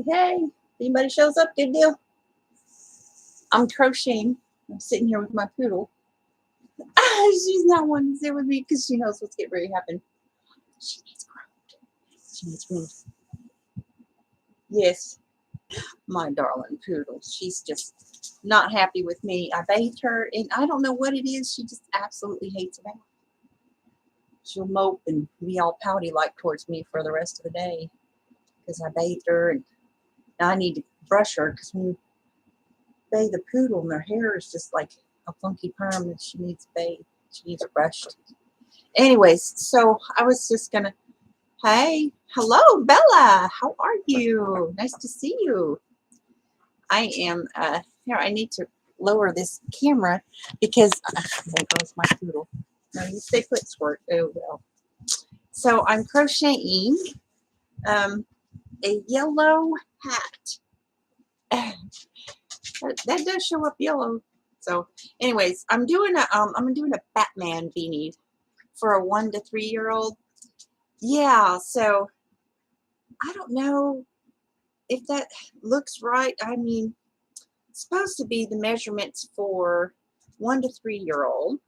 Hey, anybody shows up, good deal. I'm crocheting. I'm sitting here with my poodle. She's not wanting to sit with me because she knows what's getting ready to happen. She needs groomed. She needs groomed. Yes, my darling poodle. She's just not happy with me. I bathed her, and I don't know what it is. She just absolutely hates bath. She'll mope and be all pouty like towards me for the rest of the day because I bathed her, and now I need to brush her because when you bathe the poodle and their hair is just like a funky perm and she needs bathed. She needs it brushed. Anyways, so I was just gonna, hey, hello, Bella. How are you? Nice to see you. I am, here, I need to lower this camera because, there goes my poodle. No, you stay put, Squirt. Oh, well. So I'm crocheting a yellow hat. That does show up yellow. So anyways, I'm doing a Batman beanie for a 1 to 3 year old. Yeah, so I don't know if that looks right. I mean, it's supposed to be the measurements for 1 to 3 year old.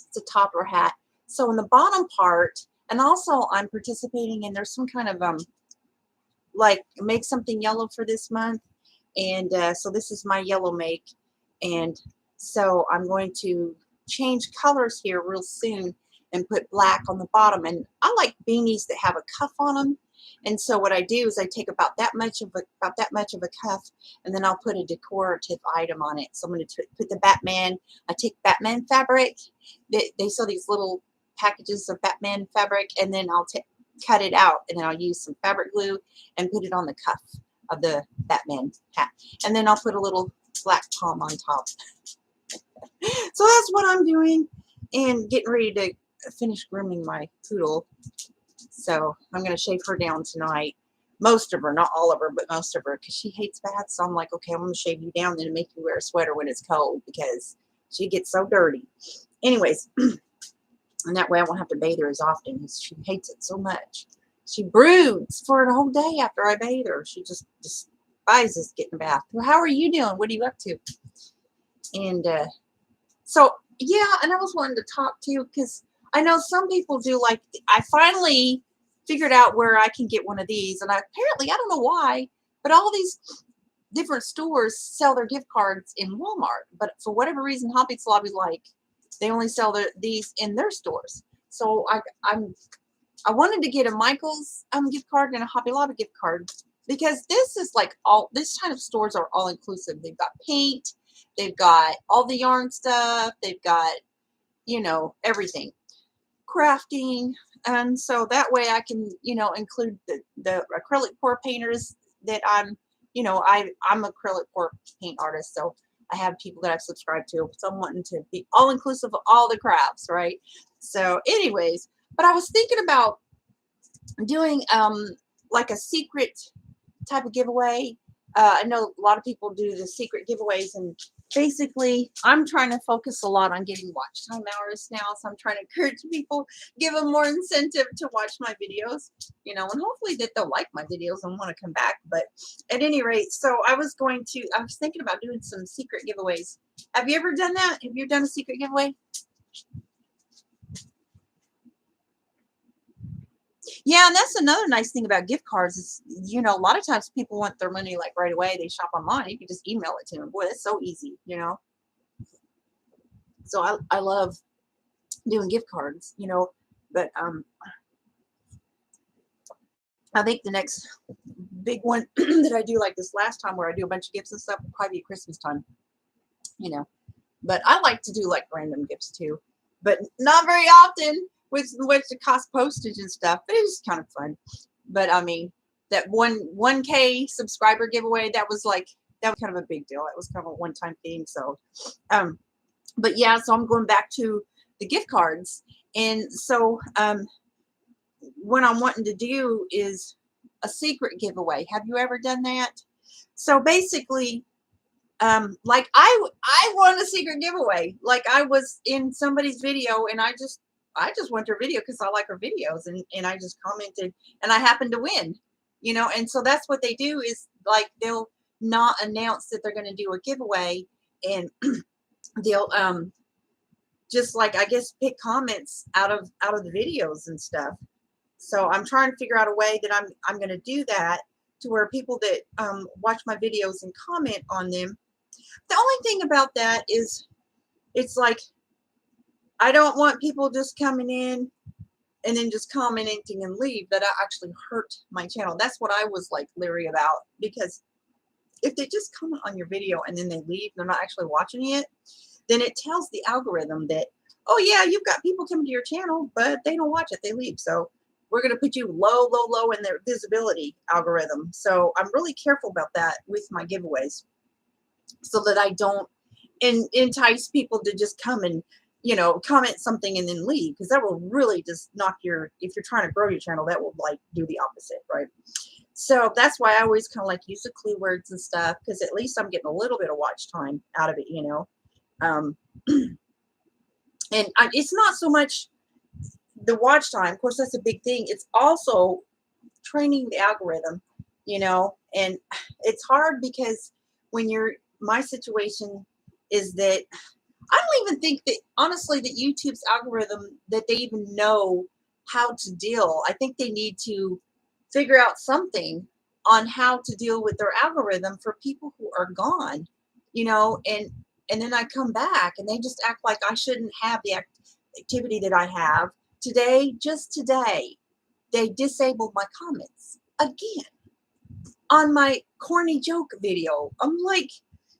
It's a toddler hat. So in the bottom part, and also I'm participating in, there's some kind of like make something yellow for this month. And so this is my yellow make. And so I'm going to change colors here real soon and put black on the bottom. And I like beanies that have a cuff on them. And so what I do is I take about that much of a cuff, and then I'll put a decorative item on it. So I'm going to put the Batman. I take Batman fabric. They sell these little packages of Batman fabric, and then I'll cut it out, and then I'll use some fabric glue and put it on the cuff of the Batman hat. And then I'll put a little black palm on top. So that's what I'm doing, and getting ready to finish grooming my poodle. So I'm going to shave her down tonight. Most of her, not all of her, but most of her, because she hates baths. So I'm like, okay, I'm going to shave you down and make you wear a sweater when it's cold because she gets so dirty. Anyways, and that way I won't have to bathe her as often because she hates it so much. She broods for a whole day after I bathe her. She just despises getting a bath. Well, how are you doing? What are you up to? And so, yeah, and I was wanting to talk to you because I know some people do, like, I finally figured out where I can get one of these. And apparently, I don't know why, but all these different stores sell their gift cards in Walmart. But for whatever reason, Hobby Lobby, like, they only sell these in their stores. So I wanted to get a Michael's gift card and a Hobby Lobby gift card because this is like this kind of stores are all inclusive. They've got paint, they've got all the yarn stuff, they've got, you know, everything, crafting. And so that way I can, you know, include the acrylic pour painters that I'm acrylic pour paint artist. So I have people that I've subscribed to. So I'm wanting to be all inclusive of all the crafts, right? So anyways, but I was thinking about doing like a secret type of giveaway. I know a lot of people do the secret giveaways, and basically I'm trying to focus a lot on getting watch time hours now. So I'm trying to encourage people, give them more incentive to watch my videos, you know, and hopefully that they'll like my videos and want to come back. But at any rate, so I was thinking about doing some secret giveaways. Have you ever done that? Have you done a secret giveaway? Yeah, and that's another nice thing about gift cards is, you know, a lot of times people want their money like right away. They shop online. You can just email it to them. Boy, that's so easy, you know. So I love doing gift cards, you know, but I think the next big one that I do, like this last time where I do a bunch of gifts and stuff, will probably be Christmas time, you know. But I like to do like random gifts too, but not very often, which it costs postage and stuff, but it's kind of fun. But I mean, that 1K subscriber giveaway, that was kind of a big deal. It was kind of a one-time thing. So but yeah, so I'm going back to the gift cards. And so what I'm wanting to do is a secret giveaway. Have you ever done that? So basically, like I won a secret giveaway. Like I was in somebody's video, and I just went to her video because I like her videos, and I just commented, and I happened to win. you know, and so that's what they do is like they'll not announce that they're going to do a giveaway, and they'll just like I guess pick comments out of the videos and stuff. So I'm trying to figure out a way that I'm going to do that to where people that watch my videos and comment on them. The only thing about that is it's like I don't want people just coming in and then just commenting and leave. That actually hurt my channel. That's what I was like leery about, because if they just comment on your video and then they leave, they're not actually watching it, then it tells the algorithm that, oh yeah, you've got people coming to your channel, but they don't watch it, they leave. So we're going to put you low, low, low in their visibility algorithm. So I'm really careful about that with my giveaways, so that I don't entice people to just come and, you know, comment something and then leave, because that will really just knock your, if you're trying to grow your channel, that will like do the opposite, right? So that's why I always kind of like use the clue words and stuff, because at least I'm getting a little bit of watch time out of it, you know. It's not so much the watch time. Of course, that's a big thing. It's also training the algorithm, you know, and it's hard because when you're, my situation is that I don't even think that honestly that YouTube's algorithm, that they even know how to deal. I think they need to figure out something on how to deal with their algorithm for people who are gone, you know, and then I come back and they just act like I shouldn't have the activity that I have. Today, just today, they disabled my comments again on my corny joke video. I'm like,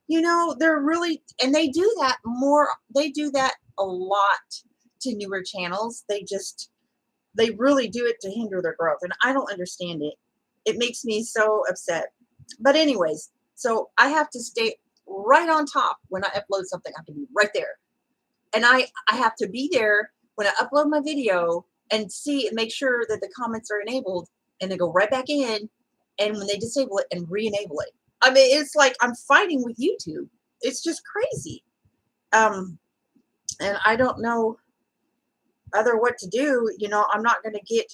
you know, they're really, and they do that more, they do that a lot to newer channels. They really do it to hinder their growth, and I don't understand it. It makes me so upset. But anyways, so I have to stay right on top when I upload something. I have to be right there. And I have to be there when I upload my video and see and make sure that the comments are enabled, and then go right back in, and when they disable it and re-enable it. I mean, it's like I'm fighting with YouTube. It's just crazy. And I don't know other what to do. You know, I'm not going to get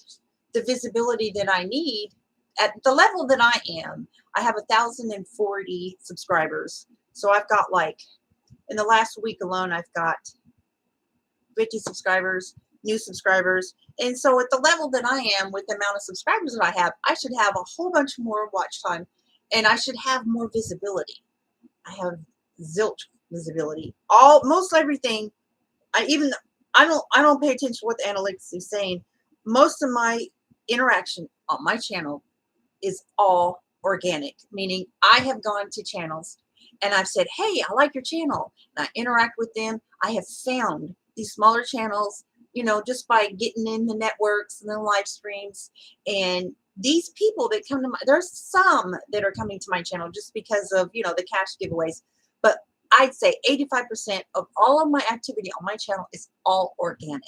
the visibility that I need at the level that I am. I have 1,040 subscribers. So I've got like, in the last week alone, I've got 50 subscribers, new subscribers. And so at the level that I am with the amount of subscribers that I should have a whole bunch more watch time, and I should have more visibility. I have zilch visibility. Most everything, I don't pay attention to what the analytics is saying. Most of my interaction on my channel is all organic, meaning I have gone to channels and I've said, hey, I like your channel, and I interact with them. I have found these smaller channels, you know, just by getting in the networks and the live streams. And these people that come to there's some that are coming to my channel just because of, you know, the cash giveaways. But I'd say 85% of all of my activity on my channel is all organic.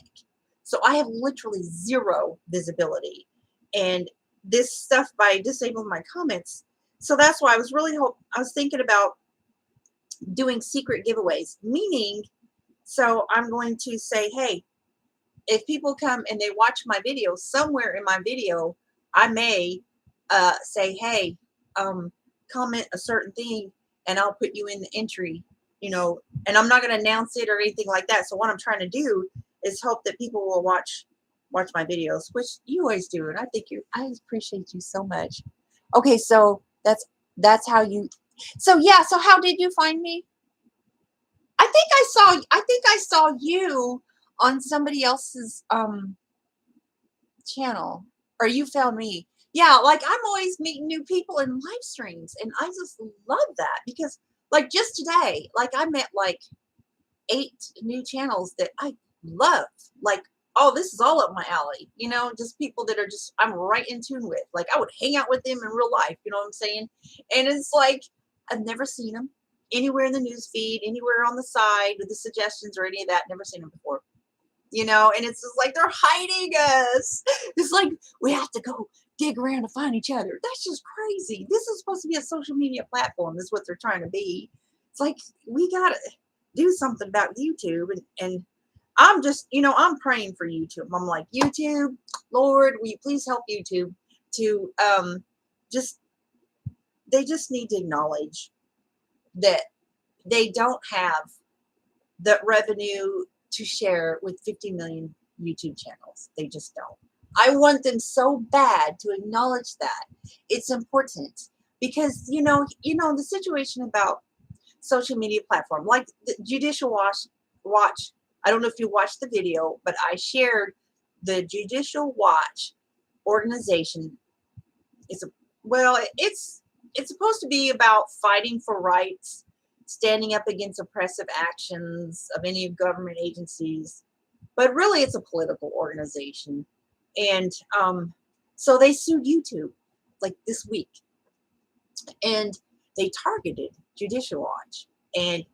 So I have literally zero visibility. And this stuff by disabling my comments. So that's why I was thinking about doing secret giveaways, meaning, so I'm going to say, hey, if people come and they watch my video, somewhere in my video, I may say, hey, comment a certain thing and I'll put you in the entry, you know, and I'm not going to announce it or anything like that. So what I'm trying to do is hope that people will watch my videos, which you always do. And I appreciate you so much. Okay. So that's how you, so yeah. So how did you find me? I think I saw you on somebody else's channel, or you found me. Yeah, like I'm always meeting new people in live streams, and I just love that, because like just today, like I met like 8 new channels that I love. Like, oh, this is all up my alley, you know, just people that are just, I'm right in tune with. Like I would hang out with them in real life, you know what I'm saying? And it's like, I've never seen them anywhere in the news feed, anywhere on the side with the suggestions or any of that. Never seen them before, you know, and it's just like they're hiding us. It's like we have to go dig around to find each other. That's just crazy. This is supposed to be a social media platform. Is what they're trying to be. It's like we gotta do something about YouTube, and I'm just, you know, I'm praying for YouTube. I'm like, YouTube, Lord, will you please help YouTube to just, they just need to acknowledge that they don't have the revenue to share with 50 million YouTube channels. They just don't. I want them so bad to acknowledge that. It's important because, the situation about social media platform, like the Judicial Watch. I don't know if you watched the video, but I shared the Judicial Watch organization. It's supposed to be about fighting for rights, standing up against oppressive actions of any government agencies, but really it's a political organization. And so they sued YouTube like this week, and they targeted Judicial Watch, and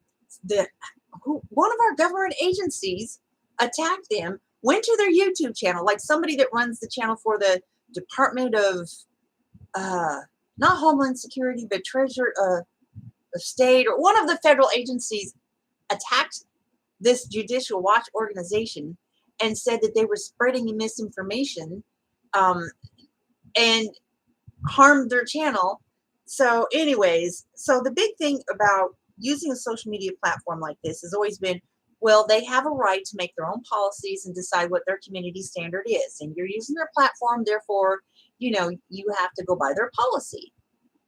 one of our government agencies attacked them, went to their YouTube channel, like somebody that runs the channel for the Department of not Homeland Security, but Treasury of State, or one of the federal agencies, attacked this Judicial Watch organization and said that they were spreading misinformation, and harmed their channel. So anyways, so the big thing about using a social media platform like this has always been, well, they have a right to make their own policies and decide what their community standard is. And you're using their platform, therefore, you have to go by their policy.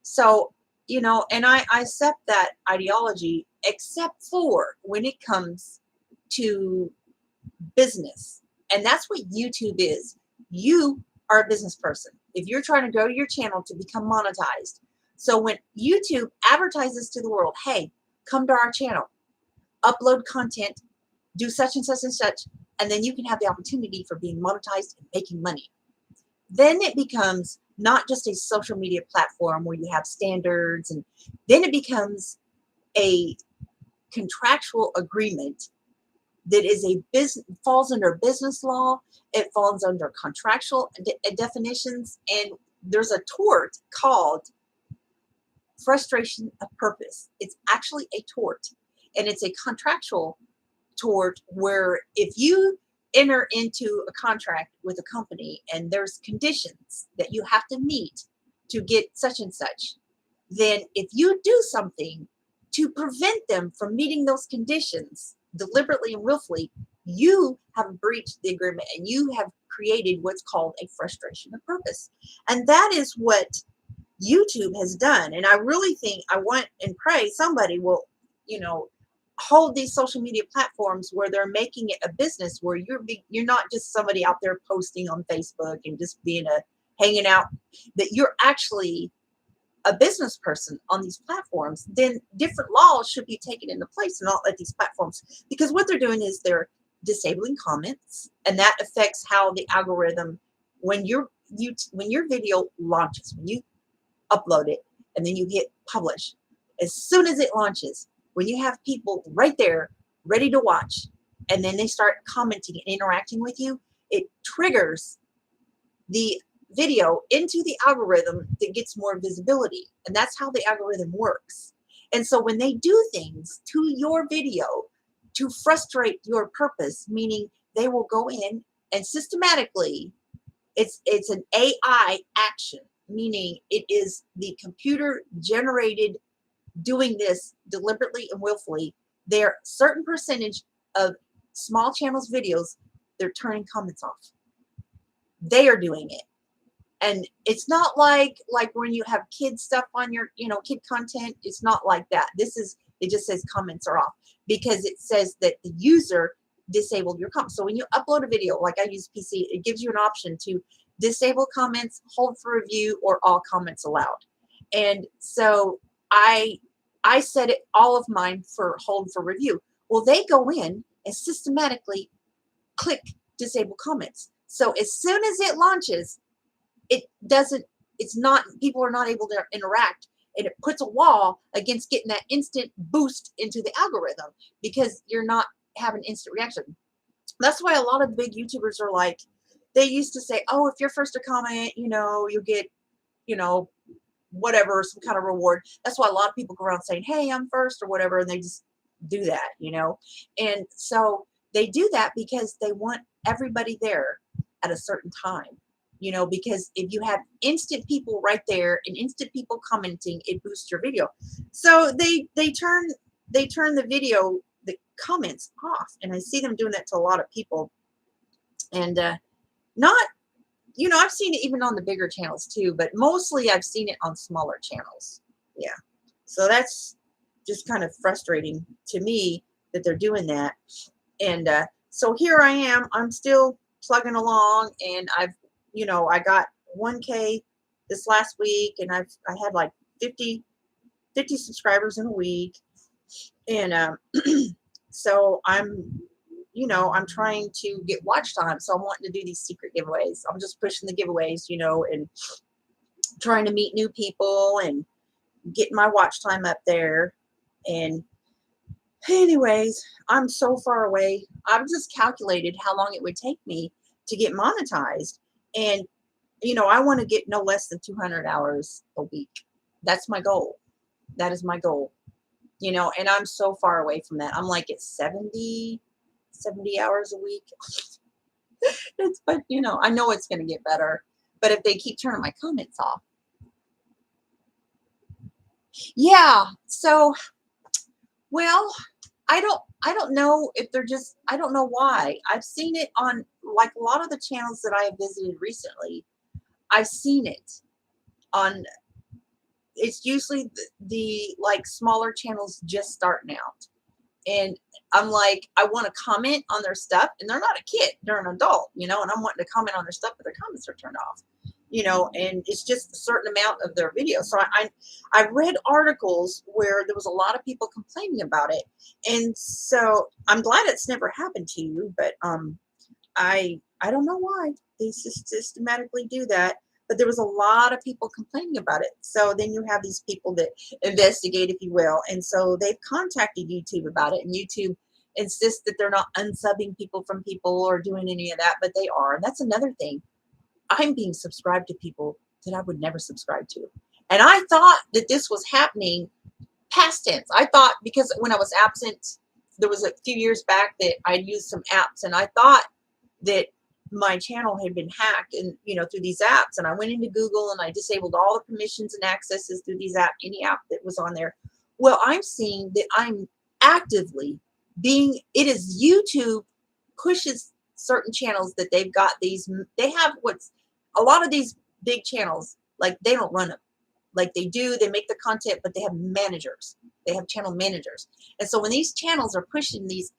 So, and I accept that ideology, except for when it comes to business. And that's what YouTube is. You are a business person. If you're trying to grow your channel to become monetized. So when YouTube advertises to the world, hey, come to our channel, upload content, do such and such and such, and then you can have the opportunity for being monetized and making money. Then it becomes not just a social media platform where you have standards, and then it becomes a contractual agreement that is falls under business law. It falls under contractual definitions, and there's a tort called frustration of purpose. It's actually a tort, and it's a contractual tort where if you enter into a contract with a company and there's conditions that you have to meet to get such and such, then if you do something to prevent them from meeting those conditions deliberately and willfully, you have breached the agreement and you have created what's called a frustration of purpose. And that is what YouTube has done. And I really think, I want and pray somebody will, hold these social media platforms where they're making it a business, where you're not just somebody out there posting on Facebook and just being hanging out, that you're actually a business person on these platforms. Then different laws should be taken into place and not let these platforms, because what they're doing is they're disabling comments, and that affects how the algorithm, when your video launches, when you upload it and then you hit publish, as soon as it launches, when you have people right there ready to watch, and then they start commenting and interacting with you, it triggers the video into the algorithm that gets more visibility. And that's how the algorithm works. And so when they do things to your video to frustrate your purpose, meaning they will go in and systematically, it's an AI action, meaning it is the computer generated doing this deliberately and willfully. There certain percentage of small channels videos, they're turning comments off. They are doing it. And it's not like when you have kid stuff on your, kid content, it's not like that. It just says comments are off, because it says that the user disabled your comments. So when you upload a video, like I use PC, it gives you an option to disable comments, hold for review, or all comments allowed. And so I set it, all of mine, for hold for review. Well, they go in and systematically click disable comments. So as soon as it launches, people are not able to interact, and it puts a wall against getting that instant boost into the algorithm, because you're not having instant reaction. That's why a lot of big YouTubers are like, they used to say, oh, if you're first to comment, you'll get, whatever, some kind of reward. That's why a lot of people go around saying, hey, I'm first, or whatever, and they just do that, And so they do that because they want everybody there at a certain time. you know, because if you have instant people right there and instant people commenting, it boosts your video. So they turn the video, the comments off, and I see them doing that to a lot of people. And not, you know, I've seen it even on the bigger channels too, but mostly I've seen it on smaller channels. Yeah. So that's just kind of frustrating to me that they're doing that. And so here I am, I'm still plugging along, and I got 1K this last week, and I had like 50 subscribers in a week. And so I'm trying to get watch time. So I'm wanting to do these secret giveaways. I'm just pushing the giveaways, and trying to meet new people and getting my watch time up there. And anyways, I'm so far away. I've just calculated how long it would take me to get monetized. And, I want to get no less than 200 hours a week. That's my goal. That is my goal. And I'm so far away from that. I'm like at 70 hours a week. But I know it's going to get better. But if they keep turning my comments off. Yeah. So, well, I don't know if they're just, I don't know why. I've seen it on like a lot of the channels that I have visited recently. I've seen it on, it's usually the like smaller channels just starting out. And I'm like, I want to comment on their stuff, and they're not a kid, they're an adult, and I'm wanting to comment on their stuff, but their comments are turned off, and it's just a certain amount of their video. So I read articles where there was a lot of people complaining about it. And so I'm glad it's never happened to you, but I don't know why they systematically do that. But there was a lot of people complaining about it. So then you have these people that investigate, if you will. And so they've contacted YouTube about it. And YouTube insists that they're not unsubbing people from people or doing any of that, but they are. And that's another thing. I'm being subscribed to people that I would never subscribe to. And I thought that this was happening past tense. I thought because when I was absent, there was a few years back that I'd used some apps, and I thought that my channel had been hacked and through these apps. And I went into Google and I disabled all the permissions and accesses through these any app that was on there. Well, I'm seeing that I'm actively it is YouTube pushes certain channels that they've got they have a lot of these big channels, like they don't run them like they do. They make the content, but they have managers. They have channel managers. And so when these channels are pushing these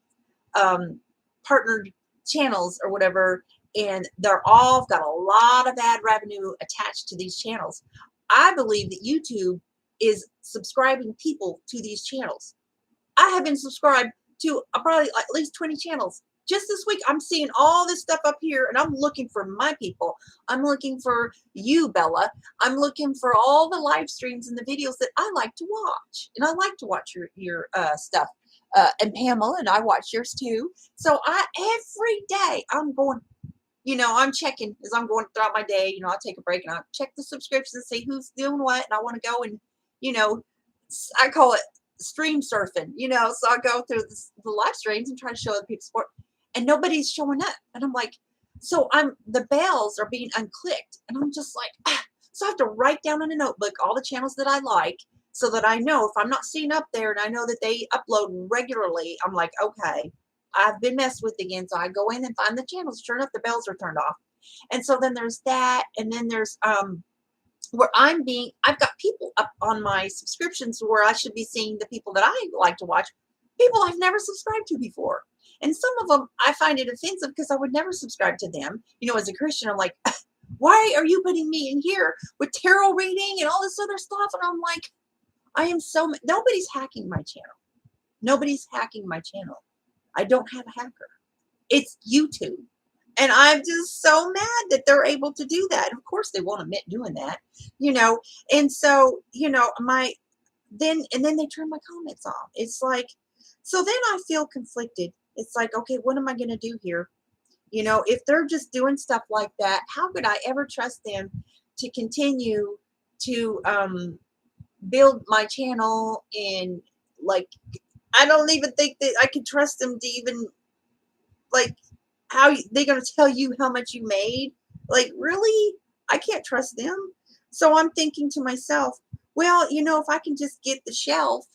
partnered channels or whatever, and they're all got a lot of ad revenue attached to these channels, I believe that YouTube is subscribing people to these channels. I have been subscribed to probably at least 20 channels. Just this week, I'm seeing all this stuff up here, and I'm looking for my people. I'm looking for you, Bella. I'm looking for all the live streams and the videos that I like to watch. And I like to watch your stuff. And Pamela, and I watch yours too. So every day I'm going, I'm checking as I'm going throughout my day. I'll take a break and I'll check the subscriptions and see who's doing what. And I want to go and, I call it stream surfing, so I go through the live streams and try to show other people support, and nobody's showing up. And I'm like, so the bells are being unclicked, and I'm just like, so I have to write down in a notebook all the channels that I like, so that I know if I'm not seeing up there and I know that they upload regularly, I'm like, okay, I've been messed with again. So I go in and find the channels. Sure enough, the bells are turned off. And so then there's that. And then there's where I've got people up on my subscriptions where I should be seeing the people that I like to watch, people I've never subscribed to before. And some of them, I find it offensive because I would never subscribe to them. As a Christian, I'm like, why are you putting me in here with tarot reading and all this other stuff? And I'm like, nobody's hacking my channel. Nobody's hacking my channel. I don't have a hacker. It's YouTube. And I'm just so mad that they're able to do that. And of course they won't admit doing that, And so, then they turn my comments off. It's like, so then I feel conflicted. It's like, okay, what am I going to do here? If they're just doing stuff like that, how could I ever trust them to continue to build my channel? And like, I don't even think that I can trust them to even, like, how they're going to tell you how much you made. Like, really? I can't trust them. So I'm thinking to myself, well, if I can just get the shelf,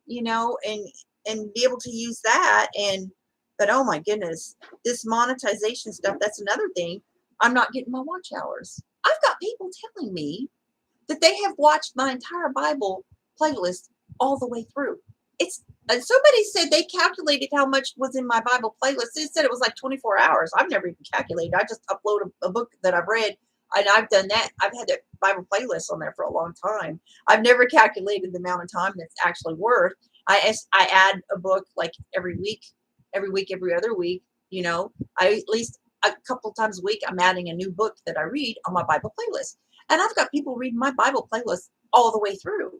and be able to use that, but oh my goodness, this monetization stuff, that's another thing. I'm not getting my watch hours. I've got people telling me that they have watched my entire Bible playlist all the way through. It's Somebody said they calculated how much was in my Bible playlist. They said it was like 24 hours. I've never even calculated. I just upload a book that I've read, and I've done that. I've had that Bible playlist on there for a long time. I've never calculated the amount of time that's actually worth. I add a book like every week, every other week. I at least a couple times a week I'm adding a new book that I read on my Bible playlist. And I've got people reading my Bible playlist all the way through.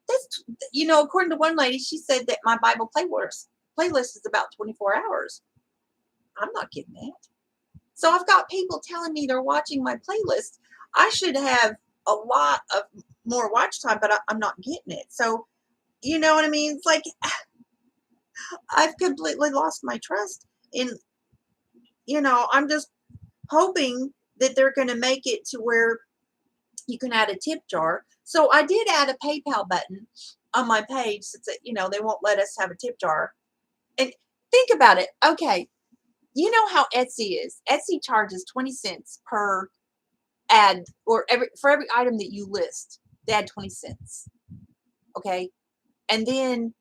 That's, according to one lady, she said that my Bible playlist is about 24 hours. I'm not getting that. So I've got people telling me they're watching my playlist. I should have a lot of more watch time, but I'm not getting it. So, you know what I mean? It's like I've completely lost my trust in, I'm just hoping that they're going to make it to where you can add a tip jar. So I did add a PayPal button on my page since they won't let us have a tip jar. And think about it. Okay, you know how Etsy is. Etsy charges 20 cents per ad, or for every item that you list. They add 20 cents. Okay, and then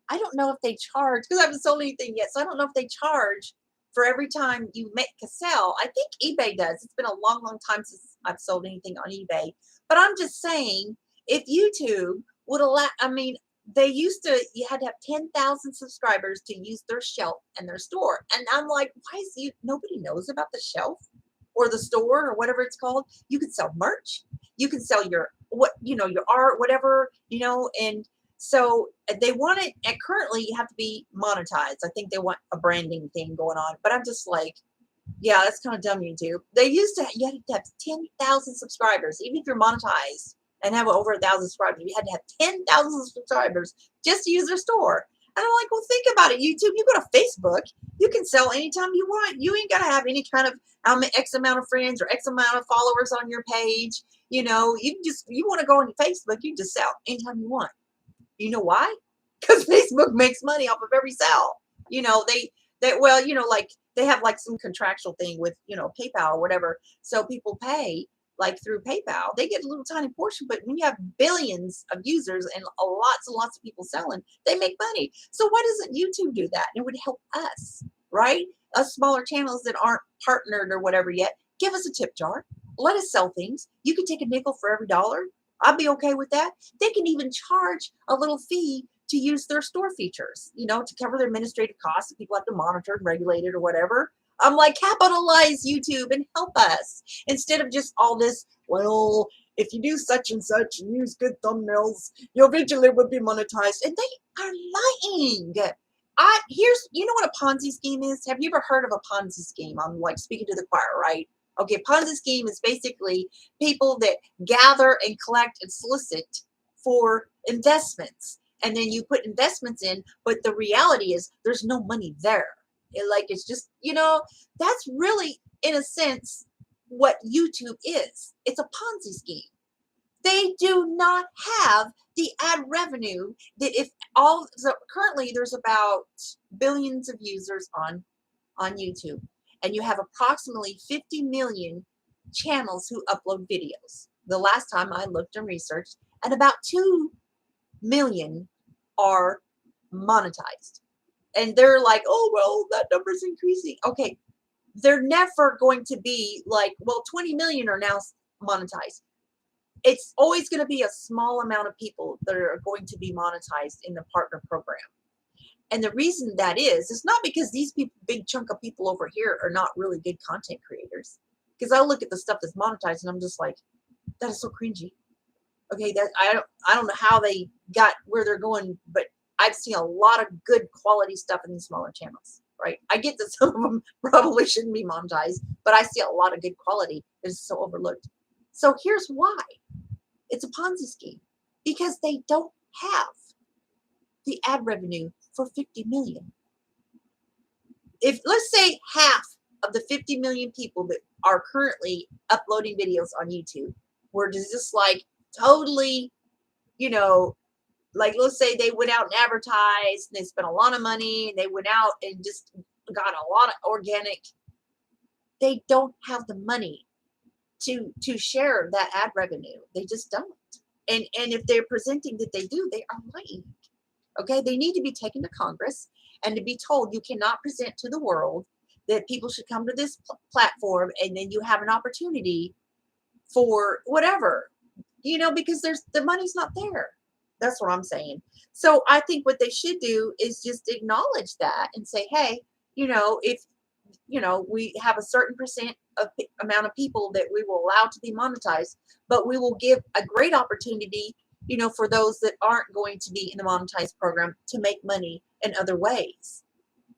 I don't know if they charge, because I haven't sold anything yet. So I don't know if they charge for every time you make a sell. I think eBay does. It's been a long, long time since I've sold anything on eBay. But I'm just saying, if YouTube would allow, they used to, you had to have 10,000 subscribers to use their shelf and their store. And I'm like, why is nobody knows about the shelf or the store or whatever it's called? You can sell merch. You can sell your art, whatever, and so they want it, and currently you have to be monetized. I think they want a branding thing going on, but I'm just like, yeah, that's kind of dumb, YouTube. You had to have 10,000 subscribers, even if you're monetized and have over 1,000 subscribers. You had to have 10,000 subscribers just to use their store. And I'm like, well, think about it, YouTube. You go to Facebook, you can sell anytime you want. You ain't got to have any kind of X amount of friends or X amount of followers on your page. You want to go on Facebook, you can just sell anytime you want. You know why? Because Facebook makes money off of every sale. Like they have like some contractual thing with, PayPal or whatever. So people pay like through PayPal. They get a little tiny portion, but when you have billions of users and lots and lots of people selling, they make money. So why doesn't YouTube do that? It would help us, right? Us smaller channels that aren't partnered or whatever yet. Give us a tip jar. Let us sell things. You can take a nickel for every dollar. I'd be okay with that. They can even charge a little fee to use their store features, to cover their administrative costs. If people have to monitor and regulate it or whatever. I'm like, capitalize YouTube and help us instead of just all this, well, if you do such and such and use good thumbnails, you eventually will be monetized. And they are lying. You know what a Ponzi scheme is? Have you ever heard of a Ponzi scheme? I'm like speaking to the choir, right? Okay, Ponzi scheme is basically people that gather and collect and solicit for investments. And then you put investments in, but the reality is there's no money there. It's just, that's really, in a sense, what YouTube is. It's a Ponzi scheme. They do not have the ad revenue that so currently there's about billions of users on YouTube, and you have approximately 50 million channels who upload videos. The last time I looked and researched, and about 2 million are monetized. And they're like, oh, well, that number's increasing. Okay, they're never going to be like, well, 20 million are now monetized. It's always going to be a small amount of people that are going to be monetized in the partner program. And the reason that is not because these people, big chunk of people over here, are not really good content creators. Because I look at the stuff that's monetized and I'm just like, that is so cringy. Okay, that I don't know how they got where they're going, but I've seen a lot of good quality stuff in these smaller channels. Right? I get that some of them probably shouldn't be monetized, but I see a lot of good quality that is so overlooked. So here's why. It's a Ponzi scheme. Because they don't have the ad revenue for 50 million. If let's say half of the 50 million people that are currently uploading videos on YouTube were just like totally, you know, like let's say they went out and advertised and they spent a lot of money and they went out and just got a lot of organic, they don't have the money to share that ad revenue. They just don't. And if they're presenting that they do, they are lying. Okay, they need to be taken to Congress and to be told you cannot present to the world that people should come to this platform and then you have an opportunity for whatever, because there's the money's not there. That's what I'm saying. So I think what they should do is just acknowledge that and say, hey, if we have a certain percent of amount of people that we will allow to be monetized, but we will give a great opportunity, for those that aren't going to be in the monetized program to make money in other ways.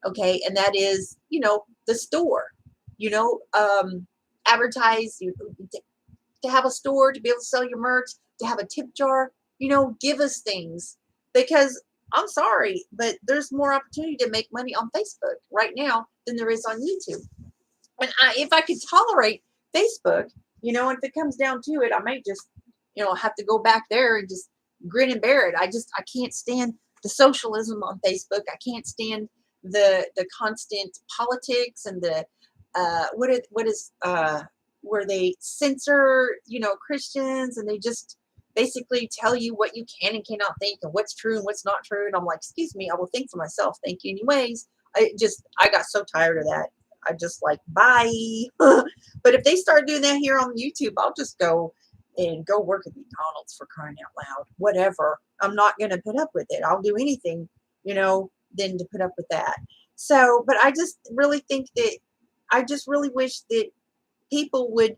Okay. And that is, the store, advertise, to have a store, to be able to sell your merch, to have a tip jar, give us things, because I'm sorry, but there's more opportunity to make money on Facebook right now than there is on YouTube. And if I could tolerate Facebook, if it comes down to it, I might just, have to go back there and just grin and bear it. I can't stand the socialism on Facebook. I can't stand the constant politics and the where they censor, Christians, and they just basically tell you what you can and cannot think and what's true and what's not true. And I'm like, excuse me, I will think for myself. Thank you anyways. I got so tired of that. I just like, bye. But if they start doing that here on YouTube, I'll just go work at McDonald's, for crying out loud. Whatever. I'm not going to put up with it. I'll do anything, than to put up with that. So, but I just really think that I just really wish that people would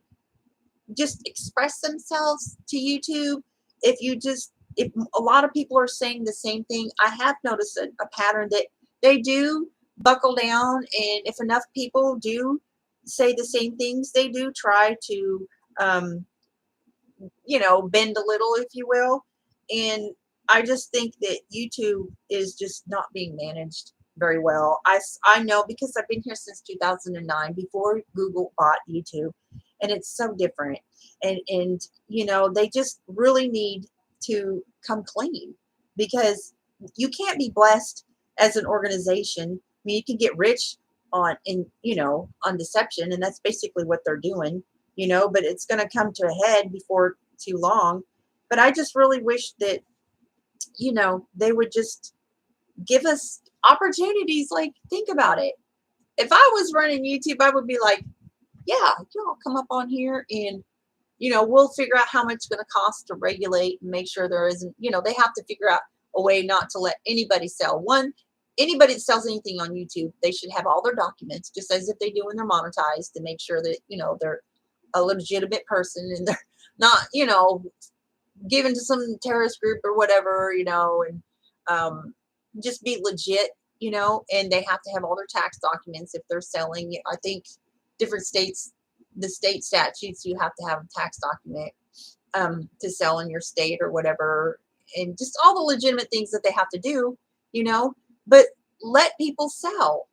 just express themselves to YouTube. If a lot of people are saying the same thing, I have noticed a pattern that they do buckle down, and if enough people do say the same things, they do try to bend a little, if you will. And I just think that YouTube is just not being managed very well. I know, because I've been here since 2009, before Google bought YouTube, and it's so different. And they just really need to come clean, because you can't be blessed as an organization. I mean, you can get rich on deception, and that's basically what they're doing, but it's going to come to a head before too long. But I just really wish that, they would just give us opportunities. Like, think about it. If I was running YouTube, I would be like, yeah, y'all come up on here and, we'll figure out how much it's going to cost to regulate and make sure there isn't, they have to figure out a way not to let anybody sell. Anybody that sells anything on YouTube, they should have all their documents, just as if they do when they're monetized, to make sure that, they're a legitimate person and they're not, given to some terrorist group or whatever, and just be legit, and they have to have all their tax documents if they're selling. I think different states, the state statutes, you have to have a tax document to sell in your state or whatever, and just all the legitimate things that they have to do, but let people sell,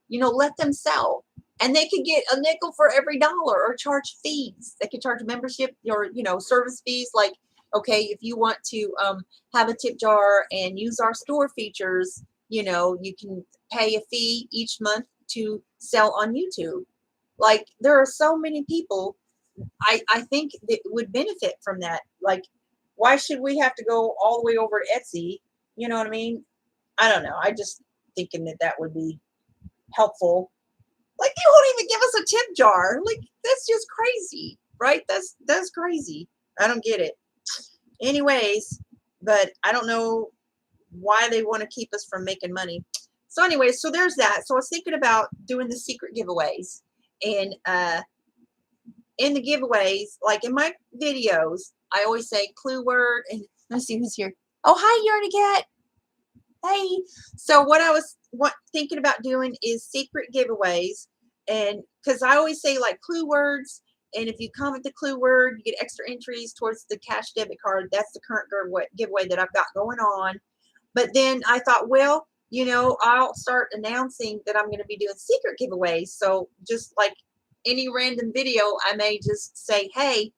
let them sell. And they could get a nickel for every dollar, or charge fees. They could charge membership or, service fees. Like, okay, if you want to have a tip jar and use our store features, you can pay a fee each month to sell on YouTube. Like, there are so many people, I think, that would benefit from that. Like, why should we have to go all the way over to Etsy? You know what I mean? I don't know. I just thinking that would be helpful. Like, you won't even give us a tip jar. Like, that's just crazy, right? That's crazy. I don't get it. Anyways, but I don't know why they want to keep us from making money. So anyways, so there's that. So I was thinking about doing the secret giveaways. And in the giveaways, like in my videos, I always say clue word. And let's see who's here. Oh, hi, Yarnigat. Hey. So what I was thinking about doing is secret giveaways. And because I always say like clue words. And if you comment the clue word, you get extra entries towards the cash debit card. That's the current giveaway that I've got going on. But then I thought, well, you know, I'll start announcing that I'm going to be doing secret giveaways. So just like any random video, I may just say, hey,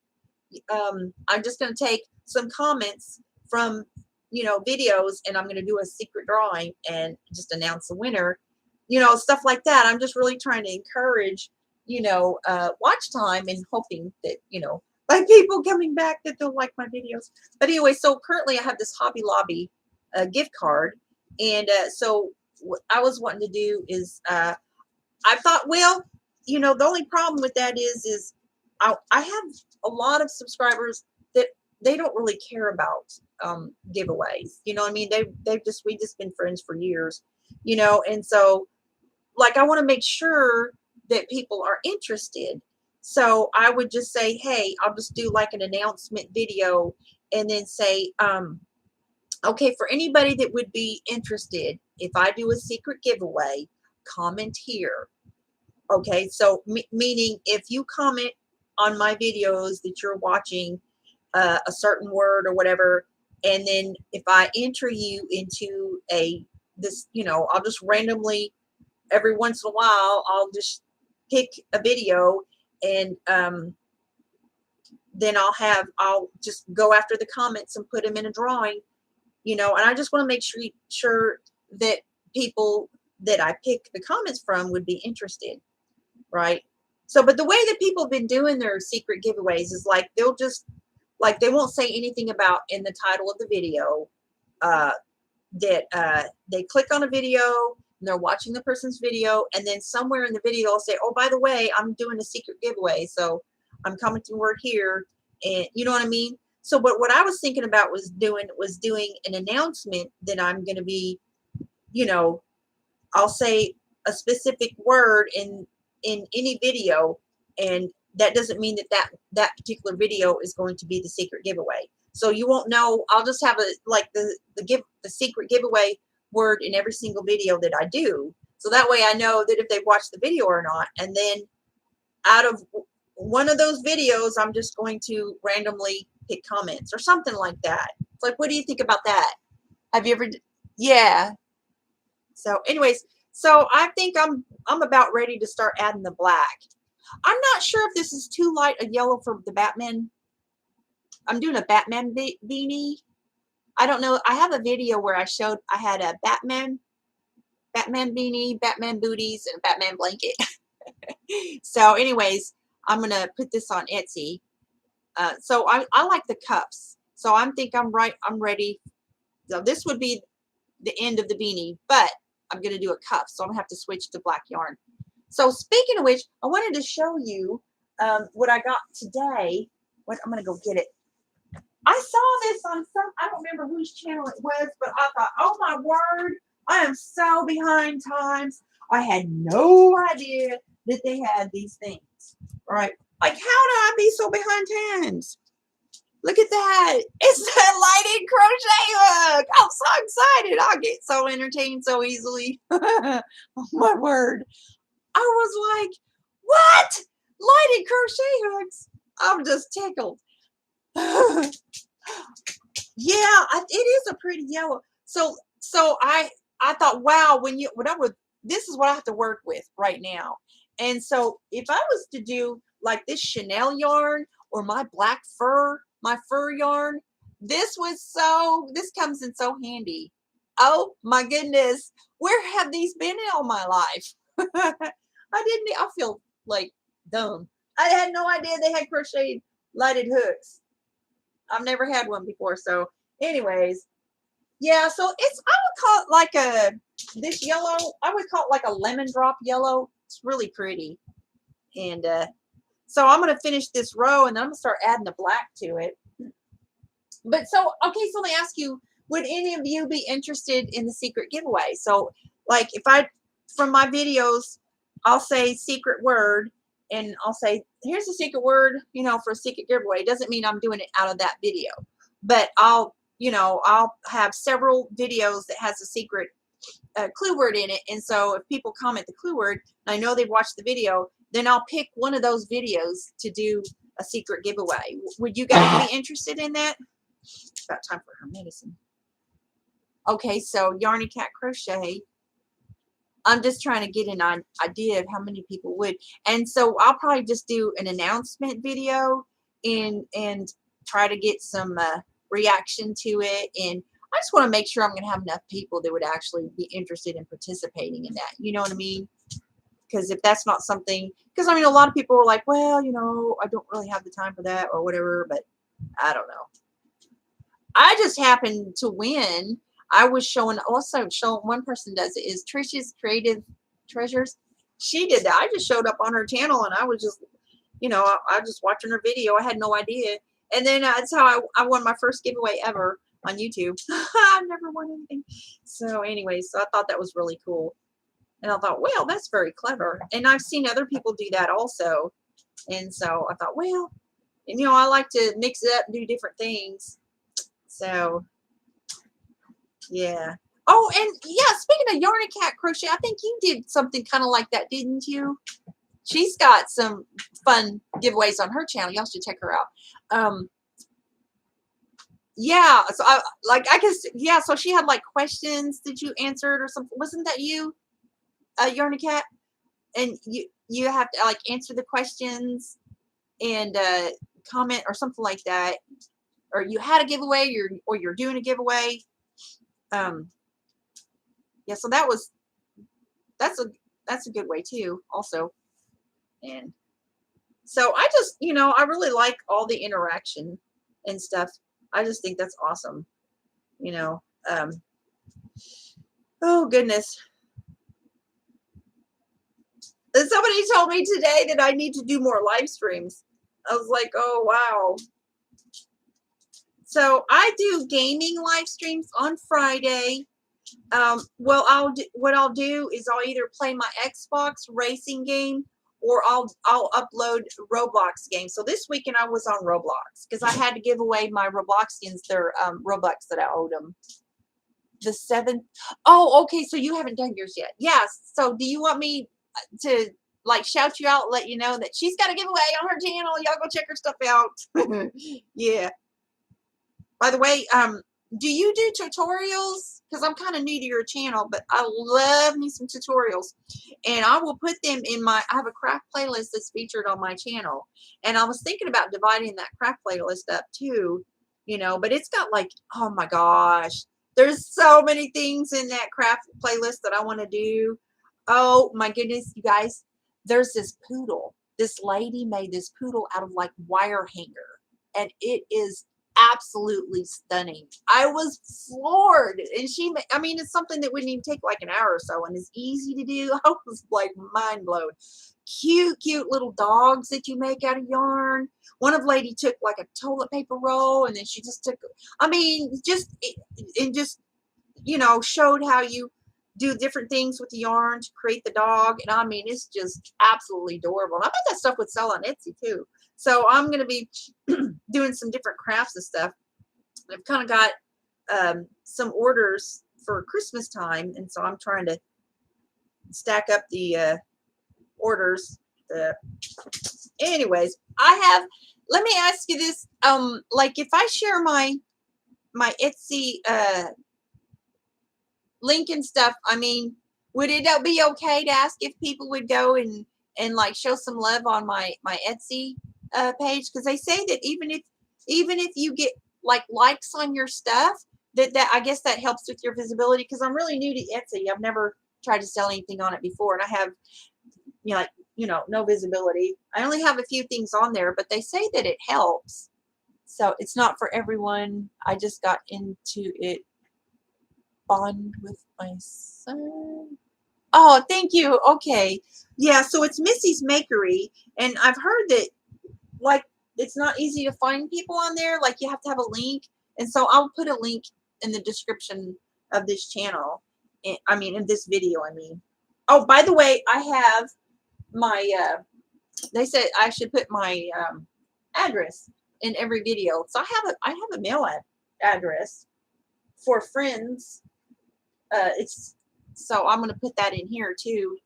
I'm just going to take some comments from, you know, videos, and I'm going to do a secret drawing and just announce the winner, you know, stuff like that. I'm just really trying to encourage, you know, watch time, and hoping that, you know, by people coming back that they'll like my videos. But anyway, so currently I have this Hobby Lobby gift card. And so what I was wanting to do is, I thought, well, you know, the only problem with that is I have a lot of subscribers that they don't really care about giveaways. You know what I mean? We just been friends for years, you know, and so like I want to make sure that people are interested. So I would just say, hey, I'll just do like an announcement video, and then say, okay, for anybody that would be interested, if I do a secret giveaway, comment here. Okay, so meaning if you comment on my videos that you're watching a certain word or whatever, and then if I enter you into this, you know, I'll just randomly every once in a while I'll just pick a video, and then I'll just go after the comments and put them in a drawing, you know, and I just want to make sure that people that I pick the comments from would be interested. Right. So, but the way that people have been doing their secret giveaways is like, they'll just, like, they won't say anything about in the title of the video that they click on a video and they're watching the person's video. And then somewhere in the video, I'll say, oh, by the way, I'm doing a secret giveaway. So I'm commenting word here. And you know what I mean? So, but what I was thinking about was doing an announcement that I'm going to be, you know, I'll say a specific word in any video, and that doesn't mean that particular video is going to be the secret giveaway. So you won't know. I'll just have the secret giveaway word in every single video that I do. So that way I know that if they watch the video or not. And then out of one of those videos, I'm just going to randomly pick comments or something like that. It's like, what do you think about that? Have you ever? Yeah. So anyways, so I think I'm about ready to start adding the black. I'm not sure if this is too light a yellow for the Batman. I'm doing a Batman beanie. I don't know. I have a video where I had a Batman beanie, Batman booties, and a Batman blanket. So anyways, I'm going to put this on Etsy. So I like the cuffs. So I'm ready. So this would be the end of the beanie, but I'm going to do a cuff. So I'm going to have to switch to black yarn. So speaking of which, I wanted to show you what I got today. I'm going to go get it. I saw this on I don't remember whose channel it was, but I thought, oh my word, I am so behind times. I had no idea that they had these things, right? Like, how do I be so behind times? Look at that. It's a lighted crochet hook. I'm so excited. I get so entertained so easily. Oh my word. I was like, what? Lighted crochet hooks? I'm just tickled. Yeah, it is a pretty yellow. So I thought, wow, this is what I have to work with right now. And so if I was to do like this Chanel yarn or my my fur yarn, this comes in so handy. Oh my goodness, where have these been in all my life? I feel like dumb. I had no idea they had crocheted lighted hooks. I've never had one before. So anyways, yeah, so I would call it like this yellow, I would call it like a lemon drop yellow. It's really pretty. And so I'm going to finish this row, and then I'm going to start adding the black to it. But so, okay, so let me ask you, would any of you be interested in the secret giveaway? So like from my videos, I'll say secret word, and I'll say, here's the secret word, you know, for a secret giveaway. It doesn't mean I'm doing it out of that video, but I'll have several videos that has a secret clue word in it. And so if people comment the clue word, and I know they've watched the video, then I'll pick one of those videos to do a secret giveaway. Would you guys be interested in that? It's about time for her medicine. Okay, so Yarny Cat Crochet. I'm just trying to get an idea of how many people would. And so I'll probably just do an announcement video and try to get some reaction to it. And I just want to make sure I'm going to have enough people that would actually be interested in participating in that. You know what I mean? Because if that's not something, because I mean, a lot of people are like, well, you know, I don't really have the time for that or whatever, but I don't know. I just happened to win. I was showing one person does it is Trisha's Creative Treasures. She did that. I just showed up on her channel and I was just, you know, I was just watching her video. I had no idea. And then that's how I won my first giveaway ever on YouTube. I've never won anything. So anyway, so I thought that was really cool. And I thought, well, that's very clever. And I've seen other people do that also. And so I thought, well, and, you know, I like to mix it up and do different things. So yeah. Oh, and yeah, speaking of Yarny Cat Crochet, I think you did something kind of like that, didn't you? She's got some fun giveaways on her channel. Y'all should check her out. Yeah, so I guess, yeah, so she had like questions that you answered or something. Wasn't that you, Yarny Cat? And you have to like answer the questions and comment or something like that. Or you had a giveaway, or you're doing a giveaway. Yeah, so that's a good way too, also. And so I just, you know, I really like all the interaction and stuff. I just think that's awesome. You know, oh goodness. And somebody told me today that I need to do more live streams. I was like, oh wow. So I do gaming live streams on Friday. Well, what I'll do is I'll either play my Xbox racing game or I'll upload Roblox games. So this weekend I was on Roblox because I had to give away my Robloxians their Robux that I owed them. The 7th. Oh, okay. So you haven't done yours yet. Yes. So do you want me to like shout you out, let you know that she's got a giveaway on her channel? Y'all go check her stuff out. Yeah. By the way, do you do tutorials? Because I'm kind of new to your channel, but I love me some tutorials. And I will put them in I have a craft playlist that's featured on my channel. And I was thinking about dividing that craft playlist up too, you know, but it's got like, oh my gosh, there's so many things in that craft playlist that I want to do. Oh my goodness, you guys, there's this poodle. This lady made this poodle out of like wire hanger. And it is absolutely stunning. I was floored. And I mean, it's something that wouldn't even take like an hour or so and it's easy to do. I was like mind blown. Cute little dogs that you make out of yarn. One of lady took like a toilet paper roll and then she just took, I mean, just you know, showed how you do different things with the yarn to create the dog. And I mean, it's just absolutely adorable. And I bet that stuff would sell on Etsy too. So I'm going to be doing some different crafts and stuff. I've kind of got some orders for Christmas time. And so I'm trying to stack up the orders. Anyways, let me ask you this. Like if I share my Etsy link and stuff, I mean, would it be okay to ask if people would go and like show some love on my Etsy page? Because they say that even if you get like likes on your stuff, that I guess that helps with your visibility. Because I'm really new to Etsy. I've never tried to sell anything on it before, and I have no visibility. I only have a few things on there, but they say that it helps. So it's not for everyone. I just got into it. Bond with my son. Oh, thank you. Okay. Yeah, so it's Missy's Makery, and I've heard that like it's not easy to find people on there. Like you have to have a link, and so I'll put a link in the description of this channel. I mean, in this video. I mean, oh, by the way, I have my. They said I should put my address in every video, so I have a mail address for friends. So I'm going to put that in here too.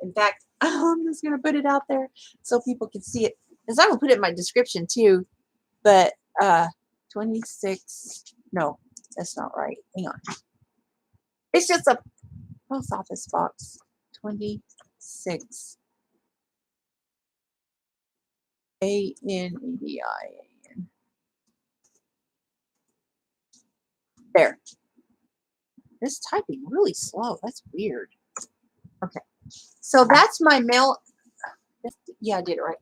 In fact, I'm just going to put it out there so people can see it. Because I will put it in my description too. But 26, no, that's not right. Hang on. It's just a post office box. 26 ANEDIAN. There. It's typing really slow. That's weird. Okay. So that's my mail. Yeah, I did it right.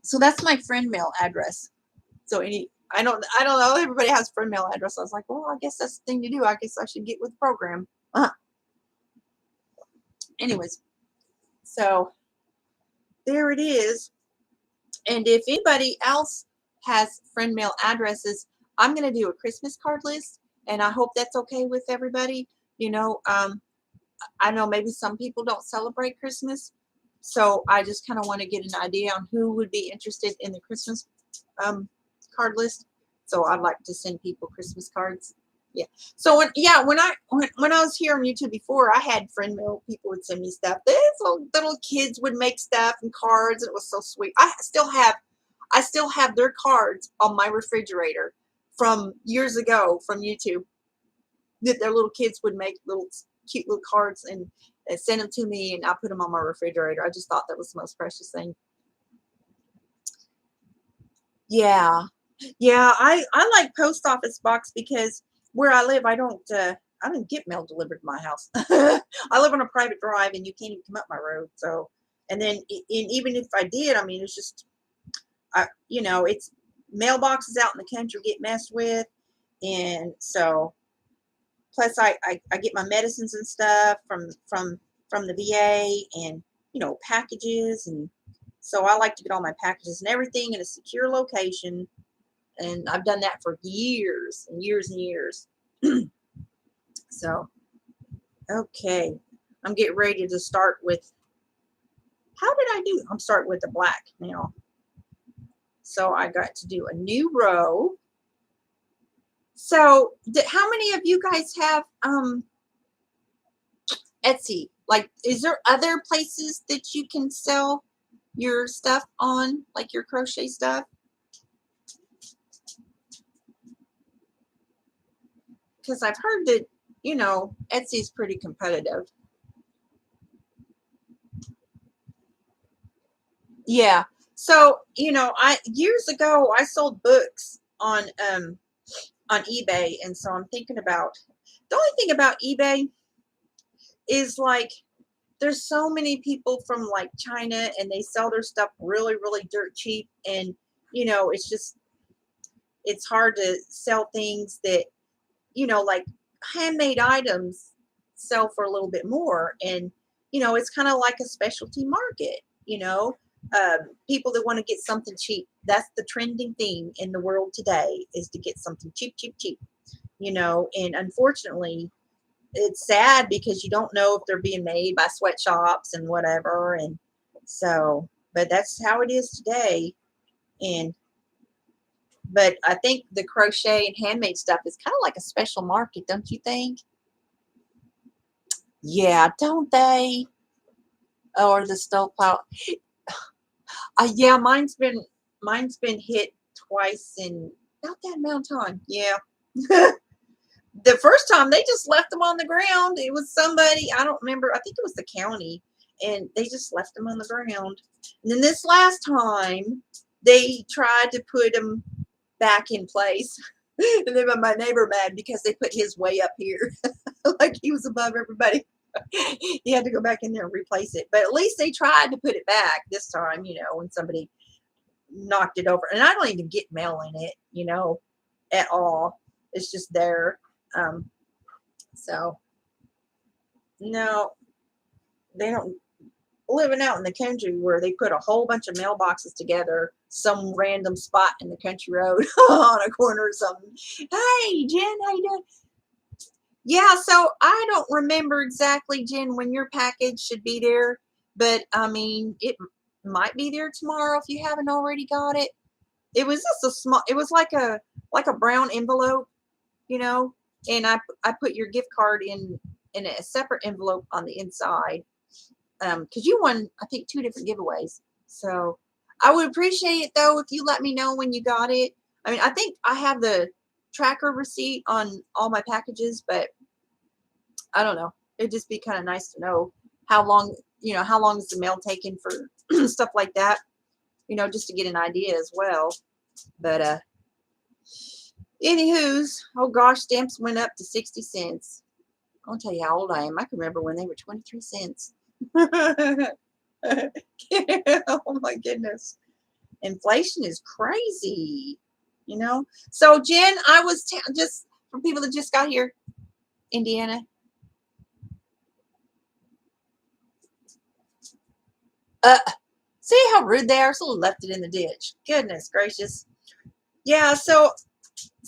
So that's my friend mail address. So I don't know. Everybody has friend mail address. I was like, well, I guess that's the thing to do. I guess I should get with the program. Anyways, so there it is. And if anybody else has friend mail addresses, I'm going to do a Christmas card list, and I hope that's okay with everybody. You know, I know maybe some people don't celebrate Christmas, so I just kind of want to get an idea on who would be interested in the Christmas card list. So I'd like to send people Christmas cards. Yeah. So when I was here on YouTube before, I had friend mail. People would send me stuff. These little kids would make stuff and cards. And it was so sweet. I still have their cards on my refrigerator from years ago from YouTube. That their little kids would make little cute little cards and send them to me, and I put them on my refrigerator. I just thought that was the most precious thing. Yeah. Yeah, I like post office box because where I live, I don't get mail delivered to my house. I live on a private drive, and you can't even come up my road. So, and then even if I did, I mean, it's just, it's mailboxes out in the country get messed with, and so plus I get my medicines and stuff from the VA, and packages, and so I like to get all my packages and everything in a secure location. And I've done that for years and years and years. So, okay. I'm getting ready to start with, how did I do? I'm starting with the black now. So I got to do a new row. So how many of you guys have Etsy? Like, is there other places that you can sell your stuff on, like your crochet stuff? Because I've heard that, Etsy is pretty competitive. Yeah. So, years ago I sold books on eBay, and so I'm thinking about, the only thing about eBay is like there's so many people from like China, and they sell their stuff really, really dirt cheap, and it's hard to sell things that, like handmade items sell for a little bit more. And, it's kind of like a specialty market, people that want to get something cheap. That's the trending thing in the world today, is to get something cheap, cheap, cheap, and unfortunately, it's sad because you don't know if they're being made by sweatshops and whatever. And so, but that's how it is today. But I think the crochet and handmade stuff is kind of like a special market, don't you think? Yeah, don't they? Or the stovetop. Yeah, mine's been hit twice in not that amount of time. Yeah. The first time they just left them on the ground. It was somebody, I don't remember. I think it was the county, and they just left them on the ground. And then this last time, they tried to put them back in place. And then my neighbor mad because they put his way up here, like he was above everybody. He had to go back in there and replace it. But at least they tried to put it back this time, when somebody knocked it over. And I don't even get mail in it, at all. It's just there. So, no, they don't. Living out in the country where they put a whole bunch of mailboxes together, some random spot in the country road on a corner or something. Hey, Jen, how you doing? Yeah, so I don't remember exactly, Jen, when your package should be there, but I mean, it might be there tomorrow if you haven't already got it. It was just a small. It was like a brown envelope, you know, and I put your gift card in a separate envelope on the inside, because you won, I think, 2 different giveaways. So I would appreciate it though if you let me know when you got it. I mean, I think I have the tracker receipt on all my packages, but I don't know. It'd just be kind of nice to know how long, how long is the mail taking for stuff like that, just to get an idea as well. But anywho's, oh gosh, stamps went up to 60 cents. I'll tell you how old I am. I can remember when they were 23 cents. Oh my goodness. Inflation is crazy, So Jen, I was just for people that just got here, Indiana. See how rude they are? So left it in the ditch. Goodness gracious. Yeah, so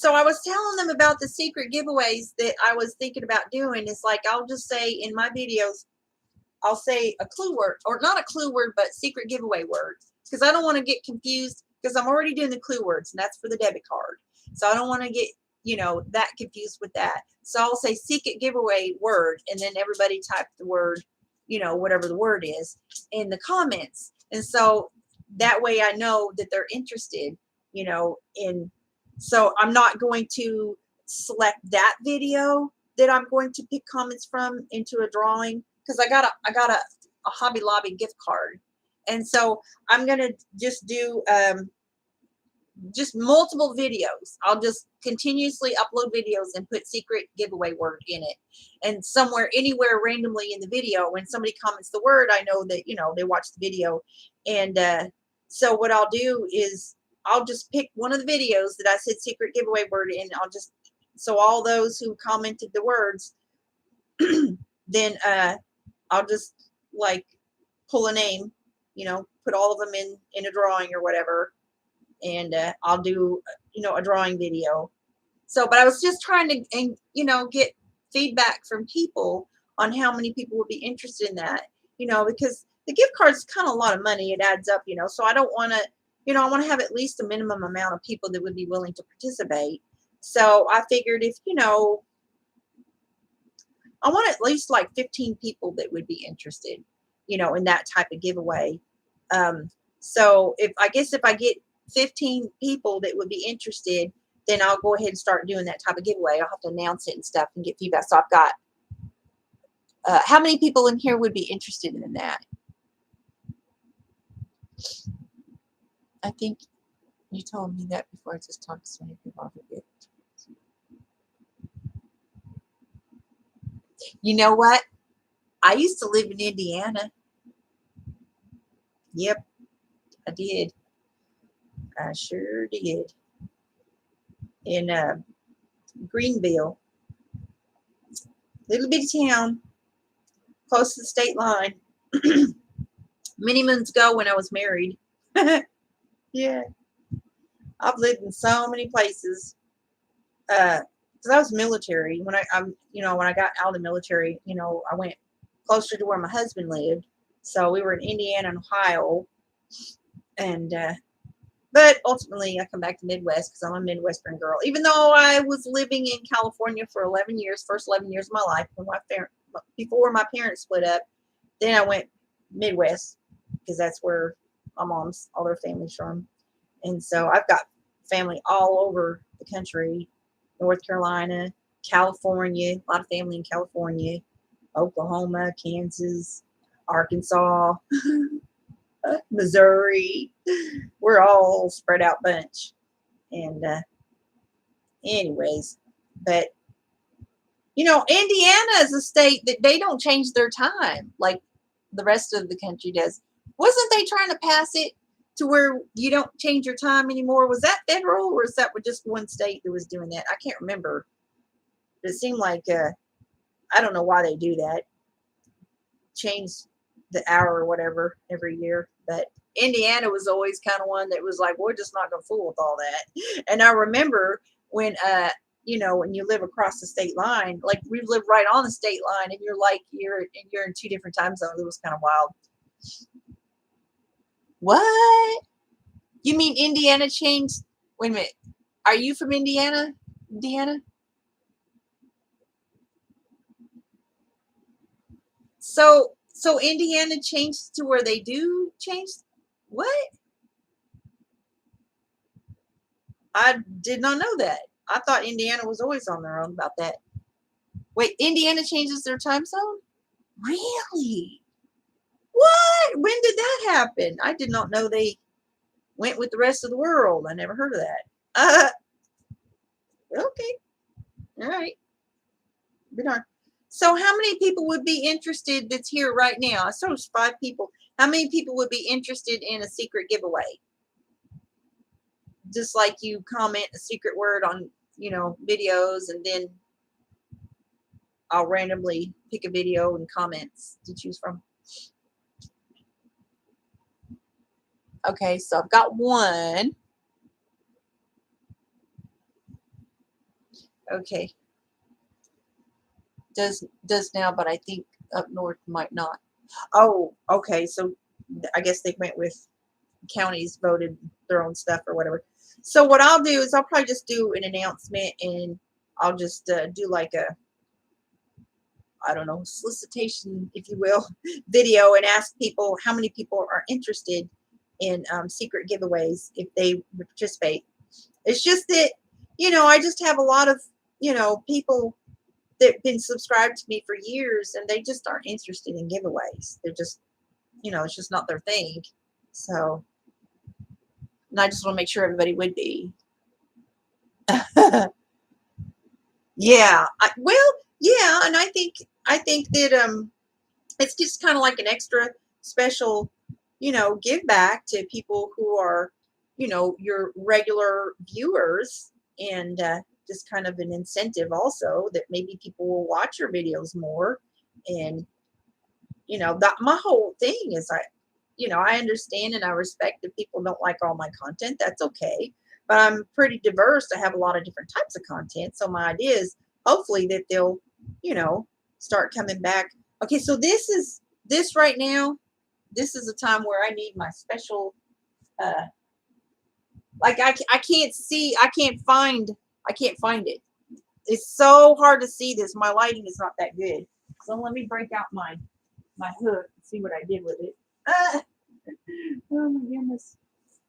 I was telling them about the secret giveaways that I was thinking about doing. It's like I'll just say in my videos, I'll say a clue word, or not a clue word, but secret giveaway word, because I don't want to get confused, because I'm already doing the clue words, and that's for the debit card. So I don't want to get, that confused with that. So I'll say secret giveaway word, and then everybody type the word, whatever the word is, in the comments. And so that way I know that they're interested, in, so I'm not going to select that video that I'm going to pick comments from into a drawing, because I got a Hobby Lobby gift card, and so I'm gonna just do just multiple videos. I'll just continuously upload videos and put secret giveaway word in it, and somewhere, anywhere, randomly in the video, when somebody comments the word, I know that they watched the video. And so what I'll do is I'll just pick one of the videos that I said secret giveaway word in. So all those who commented the words, then I'll just like pull a name, put all of them in a drawing or whatever, and I'll do a drawing video. So, but I was just trying to get feedback from people on how many people would be interested in that, because the gift card is kind of a lot of money. It adds up, so I don't want to, I want to have at least a minimum amount of people that would be willing to participate. So I figured if, I want at least like 15 people that would be interested, in that type of giveaway. So if I get 15 people that would be interested, then I'll go ahead and start doing that type of giveaway. I'll have to announce it and stuff and get feedback. So I've got, how many people in here would be interested in that? I think you told me that before. I just talked to so many people. You know what? I used to live in Indiana. Yep, I did. I sure did. In Greenville. Little bitty town. Close to the state line. Many moons ago when I was married. Yeah. I've lived in so many places. Because I was military. When when I got out of the military, I went closer to where my husband lived. So we were in Indiana and Ohio. And but ultimately I come back to Midwest because I'm a Midwestern girl. Even though I was living in California for 11 years, first 11 years of my life, before my parents split up, then I went Midwest because that's where my mom's, all their family's from. And so I've got family all over the country. North Carolina, California, a lot of family in California, Oklahoma, Kansas, Arkansas, Missouri. We're all spread out bunch. And anyways, but Indiana is a state that they don't change their time like the rest of the country does. Wasn't they trying to pass it to where you don't change your time anymore? Was that federal, or is that just one state that was doing that? I can't remember. But it seemed like I don't know why they do that. Change the hour or whatever every year. But Indiana was always kind of one that was like, we're just not gonna fool with all that. And I remember when when you live across the state line, like we live right on the state line, and you're in two different time zones. It was kind of wild. What? You mean Indiana changed? Wait a minute. Are you from Indiana? Indiana? So Indiana changed to where they do change? What? I did not know that. I thought Indiana was always on their own about that. Wait, Indiana changes their time zone? Really? What? When did that happen? I did not know they went with the rest of the world. I never heard of that. Okay. All right. So how many people would be interested that's here right now? I saw it was 5 people. How many people would be interested in a secret giveaway? Just like you comment a secret word on, videos, and then I'll randomly pick a video and comments to choose from. Okay, so I've got 1. Okay. Does now, but I think up north might not. Oh, okay. So I guess they went with counties voted their own stuff or whatever. So what I'll do is I'll probably just do an announcement, and I'll just do like a, I don't know, solicitation, if you will, video, and ask people how many people are interested in secret giveaways if they would participate. It's just that, I just have a lot of, people that have been subscribed to me for years, and they just aren't interested in giveaways. They're just, it's just not their thing. So, and I just want to make sure everybody would be. Yeah. Yeah, and I think that it's just kind of like an extra special, give back to people who are, your regular viewers, and just kind of an incentive also that maybe people will watch your videos more. And that my whole thing is I understand and I respect that people don't like all my content. That's okay. But I'm pretty diverse. I have a lot of different types of content. So my idea is hopefully that they'll, start coming back. Okay, so this right now, this is a time where I need my special, like I can't find it. It's so hard to see this. My lighting is not that good. So let me break out my hook and see what I did with it. Oh my goodness.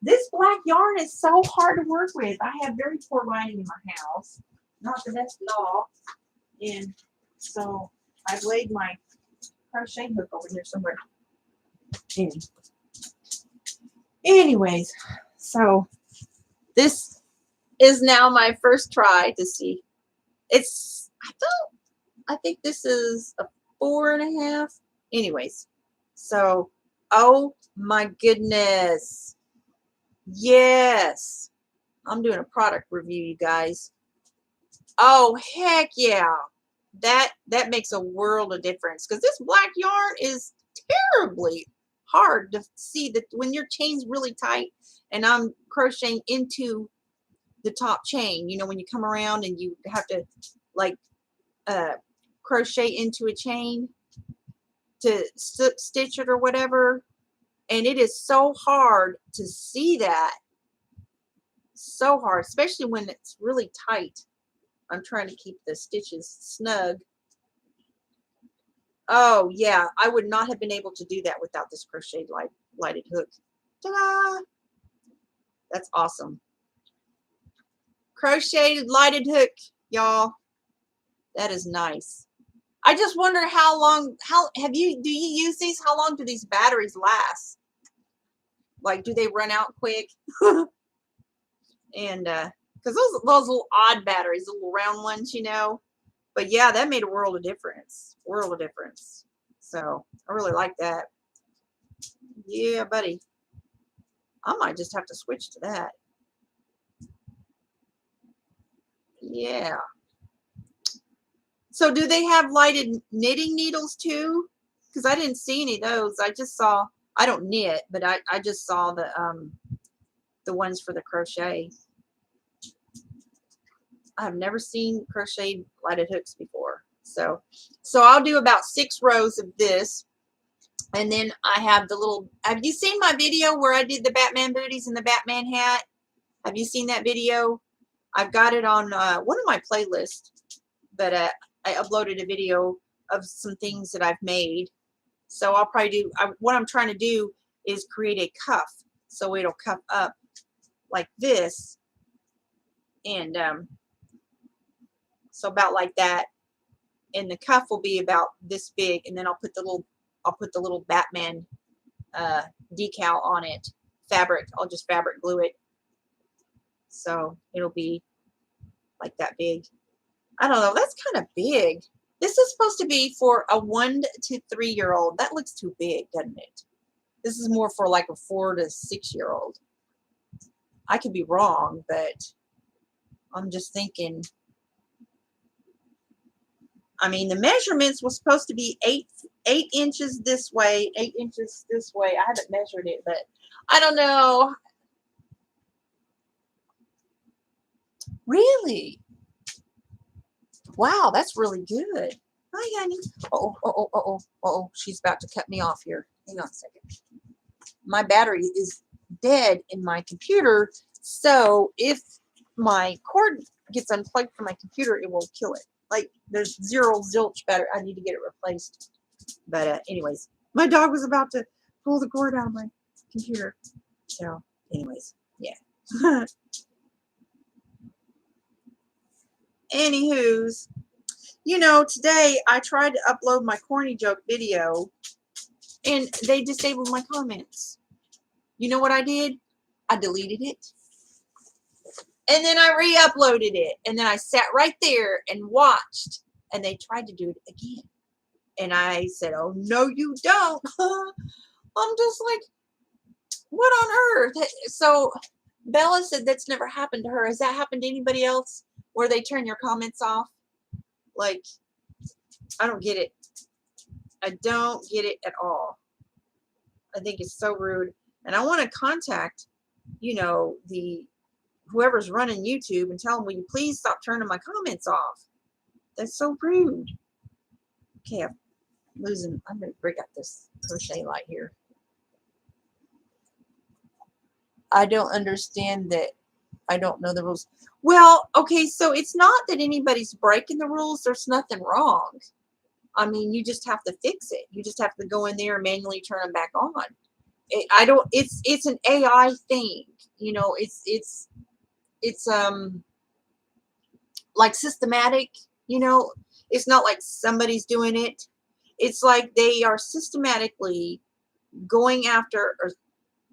This black yarn is so hard to work with. I have very poor lighting in my house. Not the best at all. And so I've laid my crochet hook over here somewhere. Anyways, so this is now my first try to see. I think this is a 4.5. Anyways, so, oh my goodness. Yes. I'm doing a product review, you guys. Oh, heck yeah. That makes a world of difference, because this black yarn is terribly hard to see that when your chain's really tight and I'm crocheting into the top chain, when you come around and you have to like crochet into a chain to stitch it or whatever, and it is so hard to see that. So hard, especially when it's really tight. I'm trying to keep the stitches snug. Oh yeah, I would not have been able to do that without this crocheted lighted hook. Ta-da! That's awesome. Crocheted lighted hook, y'all. That is nice. I just wonder do you use these? How long do these batteries last? Like, do they run out quick? And because those little odd batteries, the little round ones, But yeah, that made a world of difference. World of difference. So I really like that. Yeah, buddy. I might just have to switch to that. Yeah. So do they have lighted knitting needles too? Because I didn't see any of those. I just saw, I don't knit, but I just saw the ones for the crochet. I've never seen crocheted lighted hooks before. So I'll do about 6 rows of this. And then I have the little, have you seen my video where I did the Batman booties and the Batman hat? Have you seen that video? I've got it on one of my playlists, but I uploaded a video of some things that I've made. So I'll probably do, what I'm trying to do is create a cuff. So it'll cuff up like this. And So about like that. And the cuff will be about this big, and then I'll put the little Batman decal on it. Fabric. I'll just fabric glue it. So it'll be like that big. I don't know. That's kind of big. This is supposed to be for a 1 to 3 year old. That looks too big, doesn't it? This is more for like a 4 to 6 year old. I could be wrong, but I'm just thinking. I mean, the measurements was supposed to be 8 inches this way, 8 inches this way. I haven't measured it, but I don't know. Really? Wow, that's really good. Hi, honey. Oh, she's about to cut me off here. Hang on a second. My battery is dead in my computer, so if my cord gets unplugged from my computer, it will kill it. Like, there's zilch battery. I need to get it replaced. But anyways, my dog was about to pull the cord out of my computer. So, anyways, yeah. Anywho's, today I tried to upload my corny joke video, and they disabled my comments. You know what I did? I deleted it. And then I re-uploaded it. And then I sat right there and watched. And they tried to do it again. And I said, oh, no, you don't. I'm just like, what on earth? So Bella said that's never happened to her. Has that happened to anybody else where they turn your comments off? Like, I don't get it. I don't get it at all. I think it's so rude. And I want to contact, whoever's running YouTube and tell them, will you please stop turning my comments off? That's so rude. Okay, I'm going to break out this crochet light here. I don't understand that. I don't know the rules. Well, okay, so it's not that anybody's breaking the rules. There's nothing wrong. I mean, you just have to fix it. You just have to go in there and manually turn them back on. It's an AI thing. It's like systematic, it's not like somebody's doing it. It's like they are systematically going after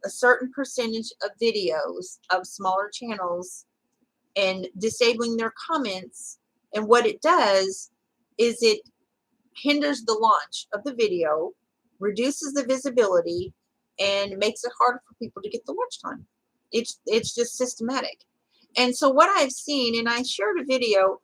a certain percentage of videos of smaller channels and disabling their comments. And what it does is it hinders the launch of the video, reduces the visibility, and makes it harder for people to get the watch time. It's just systematic. And so what I've seen, and I shared a video,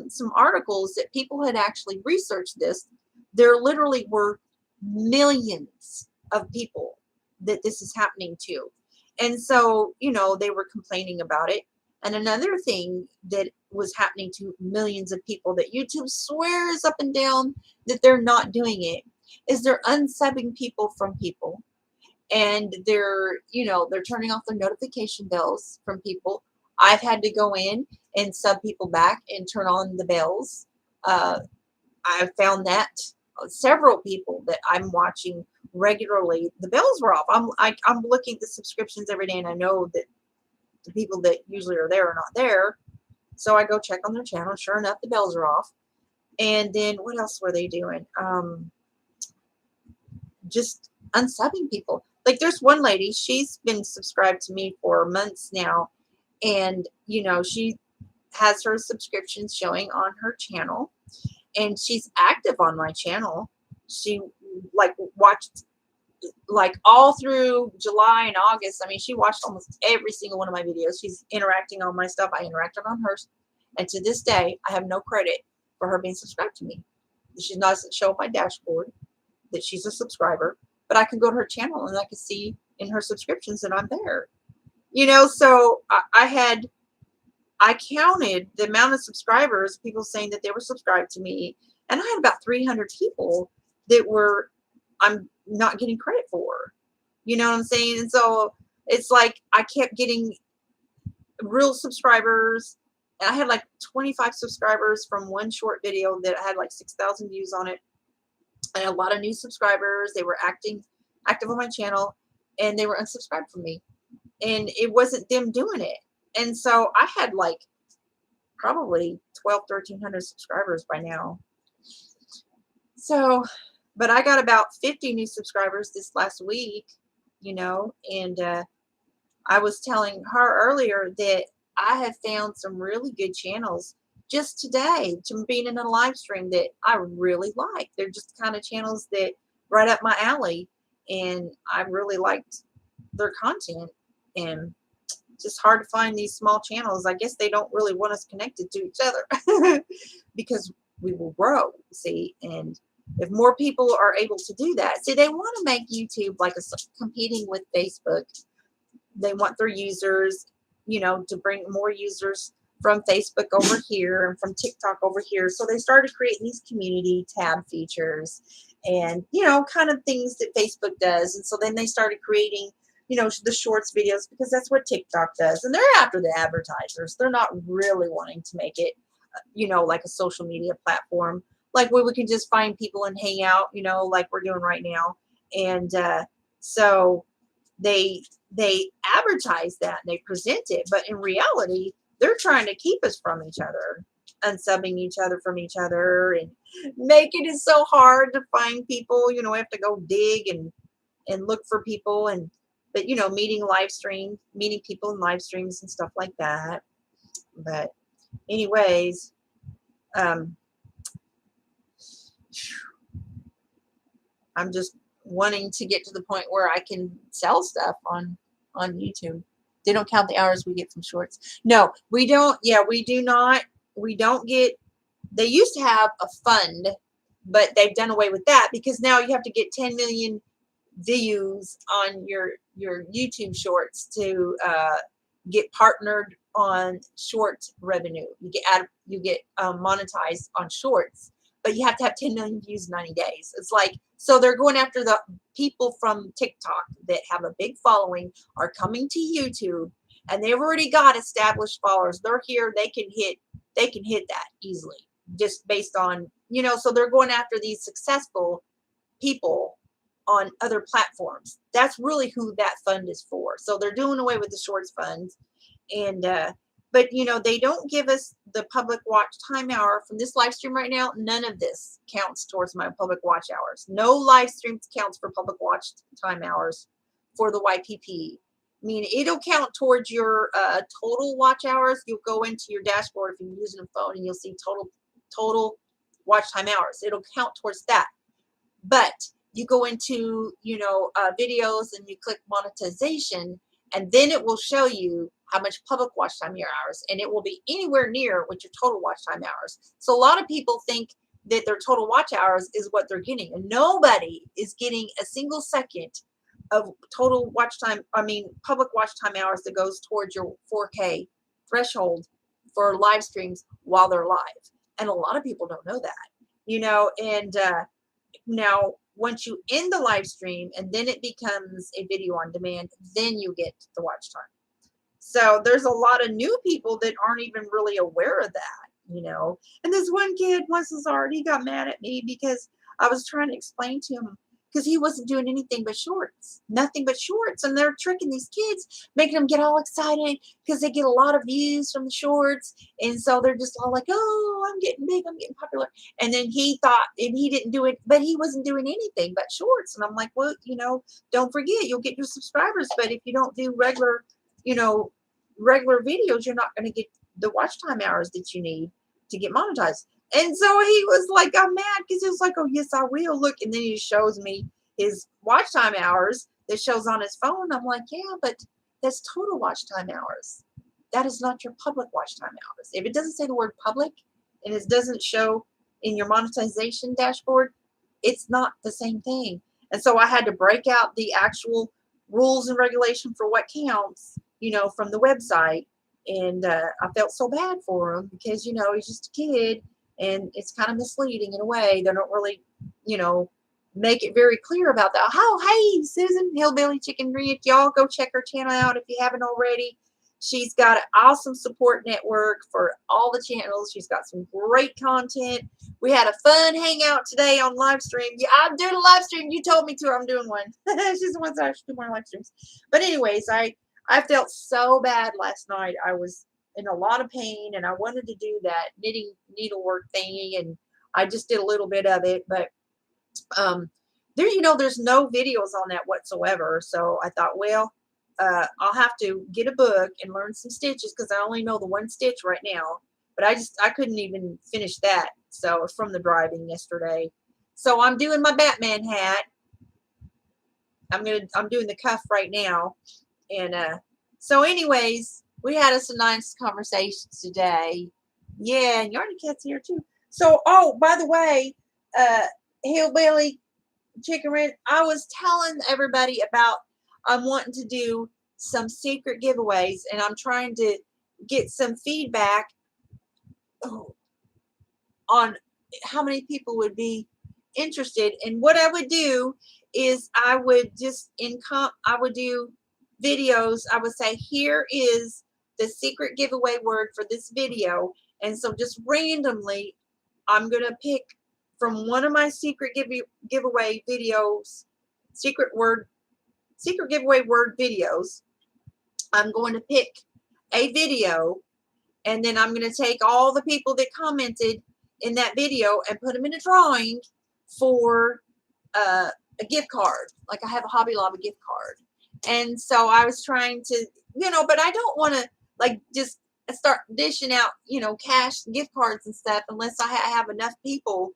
some articles that people had actually researched this. There literally were millions of people that this is happening to. And so, they were complaining about it. And another thing that was happening to millions of people that YouTube swears up and down that they're not doing it is they're unsubbing people from people. And they're turning off their notification bells from people. I've had to go in and sub people back and turn on the bells. I've found that several people that I'm watching regularly, the bells were off. I'm looking at the subscriptions every day, and I know that the people that usually are there are not there. So I go check on their channel. Sure enough, the bells are off. And then what else were they doing? Just unsubbing people. Like, there's one lady, she's been subscribed to me for months now, and she has her subscriptions showing on her channel, and she's active on my channel. She watched all through July and August. I mean, she watched almost every single one of my videos. She's interacting on my stuff. I interacted on hers, and to this day, I have no credit for her being subscribed to me. She doesn't show up my dashboard that she's a subscriber, but I can go to her channel and I can see in her subscriptions that I'm there. So I counted the amount of subscribers, people saying that they were subscribed to me, and I had about 300 people that I'm not getting credit for. You know what I'm saying? And so it's like I kept getting real subscribers, and I had like 25 subscribers from one short video that had like 6,000 views on it. And a lot of new subscribers. They were active on my channel, and they were unsubscribed from me. And it wasn't them doing it. And so I had like probably 1,200 subscribers by now. So, but I got about 50 new subscribers this last week, and I was telling her earlier that I have found some really good channels just today to being in a live stream that I really like. They're just kind of channels that right up my alley, and I really liked their content. And just hard to find these small channels. I guess they don't really want us connected to each other because we will grow, see, and if more people are able to do that, see, they want to make YouTube like competing with Facebook. They want their users, to bring more users from Facebook over here and from TikTok over here. So they started creating these community tab features and, kind of things that Facebook does. And so then they started creating, the shorts videos because that's what TikTok does. And they're after the advertisers. They're not really wanting to make it, like a social media platform, like where we can just find people and hang out, like we're doing right now. And so they advertise that and they present it, but in reality, they're trying to keep us from each other, unsubbing each other from each other, and making it so hard to find people. We have to go dig and look for people, but meeting people in live streams and stuff like that. But anyways, I'm just wanting to get to the point where I can sell stuff on YouTube. They don't count the hours we get from shorts. No, we don't. Yeah, we do not. We don't get. They used to have a fund, but they've done away with that because now you have to get 10 million views on your YouTube shorts to get partnered on short revenue. You get monetized on shorts, but you have to have 10 million views in 90 days. It's like, so they're going after the people from TikTok that have a big following are coming to YouTube, and they've already got established followers. They're here. They can hit that easily just based on, so they're going after these successful people on other platforms. That's really who that fund is for. So they're doing away with the shorts funds. And but they don't give us the public watch time hour from this live stream right now. None of this counts towards my public watch hours. No live streams counts for public watch time hours for the YPP. I mean, it'll count towards your total watch hours. You'll go into your dashboard if you're using a phone, and you'll see total watch time hours. It'll count towards that. But you go into videos and you click monetization, and then it will show you how much public watch time your hours, and it will be anywhere near what your total watch time hours. So a lot of people think that their total watch hours is what they're getting, and nobody is getting a single second of total watch time. I mean, public watch time hours that goes towards your 4K threshold for live streams while they're live. And a lot of people don't know that, and now once you end the live stream and then it becomes a video on demand, then you get the watch time. So there's a lot of new people that aren't even really aware of that, And this one kid, once was already got mad at me because I was trying to explain to him, because he wasn't doing anything but shorts, nothing but shorts. And they're tricking these kids, making them get all excited because they get a lot of views from the shorts. And so they're just all like, oh, I'm getting big, I'm getting popular. And then he thought, and he didn't do it, but he wasn't doing anything but shorts. And I'm like, well, don't forget, you'll get your subscribers. But if you don't do regular videos, you're not going to get the watch time hours that you need to get monetized. And so he was like, I'm mad because he was like, oh, yes, I will. Look. And then he shows me his watch time hours that shows on his phone. I'm like, yeah, but that's total watch time hours. That is not your public watch time hours. If it doesn't say the word public and it doesn't show in your monetization dashboard, it's not the same thing. And so I had to break out the actual rules and regulation for what counts, from the website. And I felt so bad for him because, he's just a kid. And it's kind of misleading in a way. They don't really, make it very clear about that. Oh, hey, Susan, Hillbilly Chicken Grit. Y'all go check her channel out if you haven't already. She's got an awesome support network for all the channels. She's got some great content. We had a fun hangout today on live stream. Yeah, I'm doing a live stream. You told me to. I'm doing one. She's the one that actually do more live streams. But anyways, I felt so bad last night. I was in a lot of pain, and I wanted to do that knitting needlework thingy, and I just did a little bit of it, but there, there's no videos on that whatsoever. So I thought, well, I'll have to get a book and learn some stitches because I only know the one stitch right now. But I couldn't even finish that. So from the driving yesterday. So I'm doing my Batman hat. I'm doing the cuff right now. And so anyways, we had us a nice conversation today. Yeah, and Yarny Cat's here too. So, oh, by the way, Hillbilly Chicken Ranch, I was telling everybody about I'm wanting to do some secret giveaways, and I'm trying to get some feedback on how many people would be interested. And what I would do is I would just I would do videos. I would say, here is the secret giveaway word for this video. And so just randomly, I'm going to pick from one of my secret giveaway videos, secret giveaway word videos. I'm going to pick a video, and then I'm going to take all the people that commented in that video and put them in a drawing for a gift card. Like I have a Hobby Lobby gift card. And so I was trying to, but I don't want to like just start dishing out, cash gift cards and stuff unless I have enough people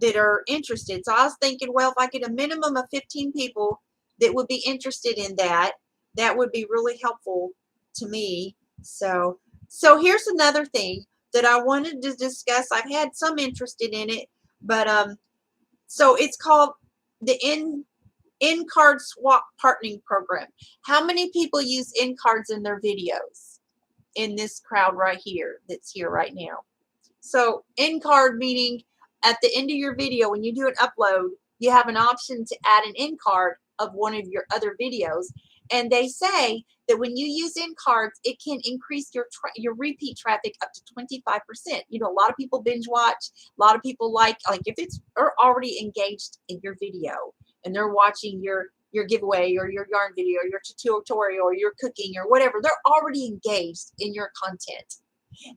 that are interested. So I was thinking, well, if I get a minimum of 15 people that would be interested in that, that would be really helpful to me. So here's another thing that I wanted to discuss. I've had some interested in it, but so it's called the in card swap partnering program. How many people use in cards in their videos in this crowd right here that's here right now? So in card meaning at the end of your video, when you do an upload, you have an option to add an in card of one of your other videos. And they say that when you use in cards, it can increase your repeat traffic up to 25%. A lot of people binge watch. A lot of people like if it's already engaged in your video and they're watching your giveaway or your yarn video or your tutorial or your cooking or whatever, they're already engaged in your content.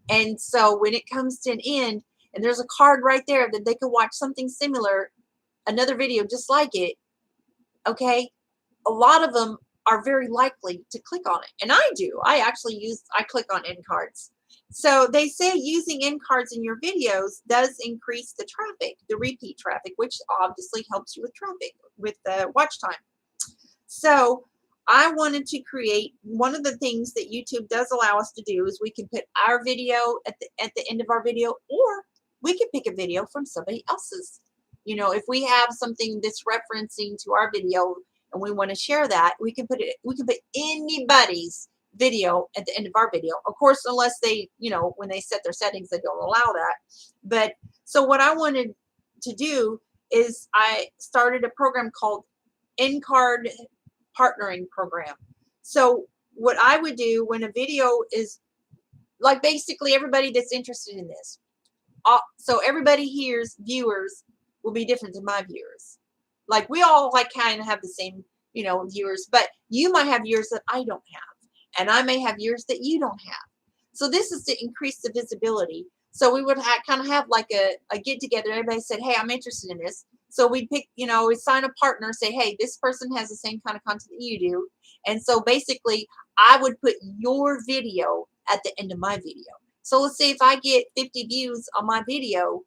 And so when it comes to an end and there's a card right there that they could watch something similar, another video just like it, okay, a lot of them are very likely to click on it. And I do. I click on end cards. So they say using end cards in your videos does increase the traffic, the repeat traffic, which obviously helps you with traffic, with watch time. So I wanted to create, one of the things that YouTube does allow us to do is we can put our video at the end of our video, or we can pick a video from somebody else's. If we have something that's referencing to our video and we want to share that, we can put anybody's video at the end of our video. Of course, unless they, when they set their settings, they don't allow that. But so what I wanted to do is I started a program called In-Card Partnering Program. So what I would do when a video is like, basically everybody that's interested in this, so everybody here's viewers will be different than my viewers. Like we all kind of have the same, viewers, but you might have viewers that I don't have, and I may have viewers that you don't have. So this is to increase the visibility. So we would kind of have like a get together. Everybody said, hey, I'm interested in this. So we'd pick, we sign a partner, say, hey, this person has the same kind of content that you do. And so basically I would put your video at the end of my video. So let's say if I get 50 views on my video,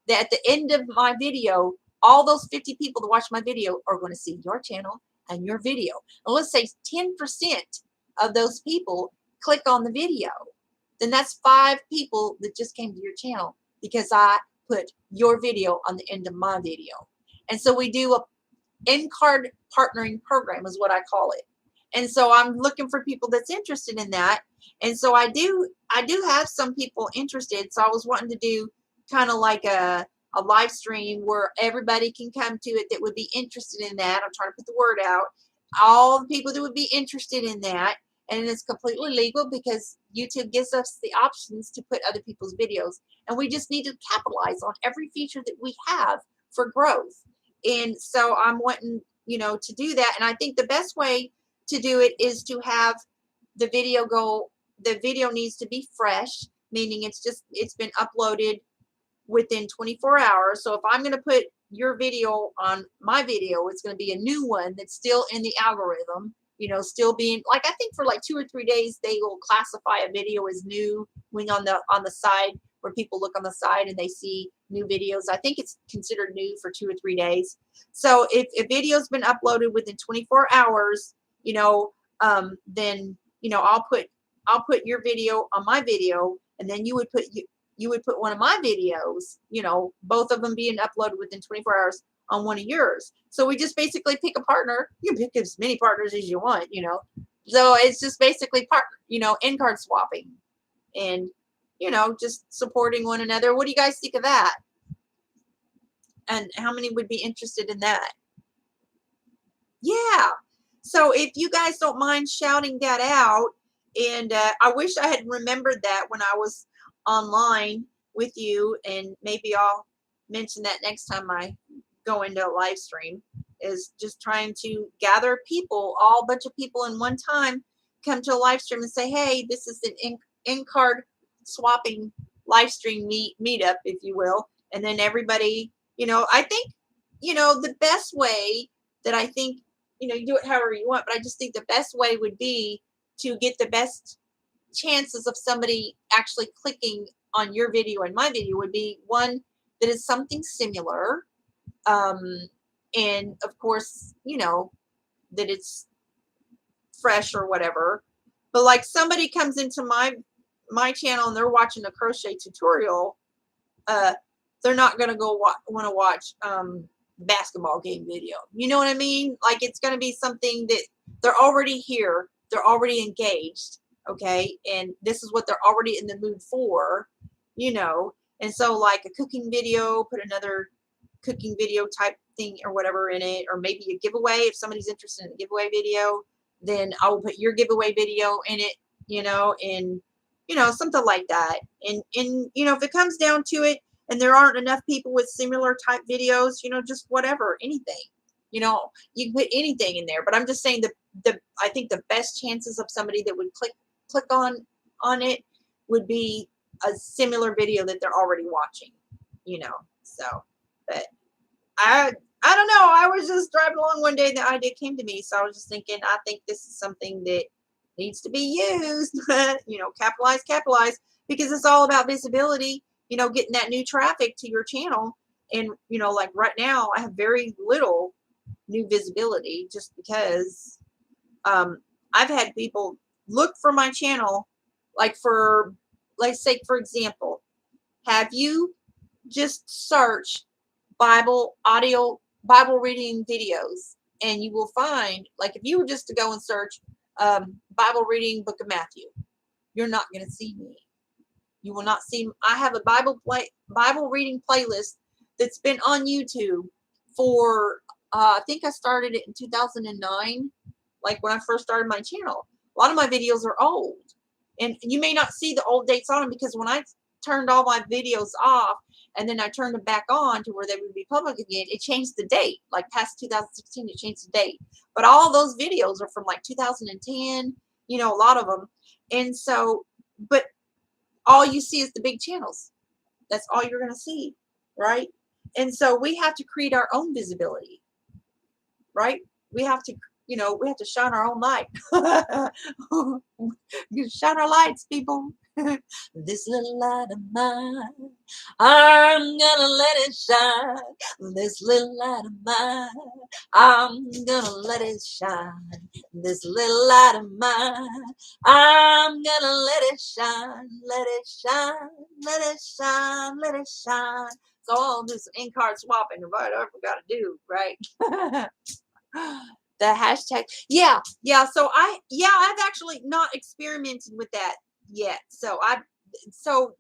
that at the end of my video, all those 50 people that watch my video are going to see your channel and your video. And let's say 10% of those people click on the video. Then that's 5 people that just came to your channel because I put your video on the end of my video. And so we do a in-card partnering program is what I call it. And so I'm looking for people that's interested in that. And so I do have some people interested. So I was wanting to do kind of like a live stream where everybody can come to it that would be interested in that. I'm trying to put the word out. All the people that would be interested in that. And it's completely legal because YouTube gives us the options to put other people's videos. And we just need to capitalize on every feature that we have for growth. And so I'm wanting, to do that. And I think the best way to do it is to have the video go the video needs to be fresh, meaning it's been uploaded within 24 hours. So if I'm going to put your video on my video, it's going to be a new one that's still in the algorithm, still being, like, I think for like 2 or 3 days they will classify a video as new when on the side, where people look on the side and they see new videos. I think it's considered new for 2 or 3 days. So if a video's been uploaded within 24 hours, then I'll put your video on my video, and then you would put one of my videos, both of them being uploaded within 24 hours, on one of yours. So we just basically pick a partner. You can pick as many partners as you want, So it's just basically end card swapping and, just supporting one another. What do you guys think of that? And how many would be interested in that? Yeah. So if you guys don't mind shouting that out, and I wish I had remembered that when I was online with you, and maybe I'll mention that next time I go into a live stream, is just trying to gather people, all bunch of people in one time, come to a live stream and say, hey, this is an end card swapping live stream meetup, if you will. And then everybody, I think, the best way that I think, you do it however you want, but I just think the best way would be to get the best chances of somebody actually clicking on your video and my video would be one that is something similar. And of course, that it's fresh or whatever. But like somebody comes into my channel and they're watching a crochet tutorial, they're not going to go want to watch basketball game video. You know what I mean? Like, it's going to be something that they're already here. They're already engaged. Okay. And this is what they're already in the mood for, and so like a cooking video, put another cooking video type thing or whatever in it, or maybe a giveaway. If somebody's interested in a giveaway video, then I will put your giveaway video in it, and something like that. And if it comes down to it and there aren't enough people with similar type videos, just whatever, anything, you can put anything in there. But I'm just saying I think the best chances of somebody that would click on it would be a similar video that they're already watching, so. But I don't know. I was just driving along one day and the idea came to me. So I was just thinking, I think this is something that needs to be used, capitalize, because it's all about visibility, getting that new traffic to your channel. And, like right now I have very little new visibility just because I've had people look for my channel, like let's say, for example, have you just search Bible reading videos, and you will find, like, if you were just to go and search Bible reading book of Matthew, you're not going to see me. You will not see. I have a Bible reading playlist that's been on YouTube for I think I started it in 2009, like when I first started my channel. A lot of my videos are old, and you may not see the old dates on them, because when I turned all my videos off and then I turned them back on to where they would be public again, it changed the date. Like past 2016, it changed the date. But all those videos are from like 2010, a lot of them. And so, but all you see is the big channels. That's all you're going to see, right? And so we have to create our own visibility, right? We have to, we have to shine our own light. Shine our lights, people. This little light of mine, I'm gonna let it shine. This little light of mine, I'm gonna let it shine. This little light of mine, I'm gonna let it shine. Let it shine, let it shine, let it shine. So I'll do some end card swapping, right? I forgot to do, right? The hashtag. Yeah. So I've actually not experimented with that yet. So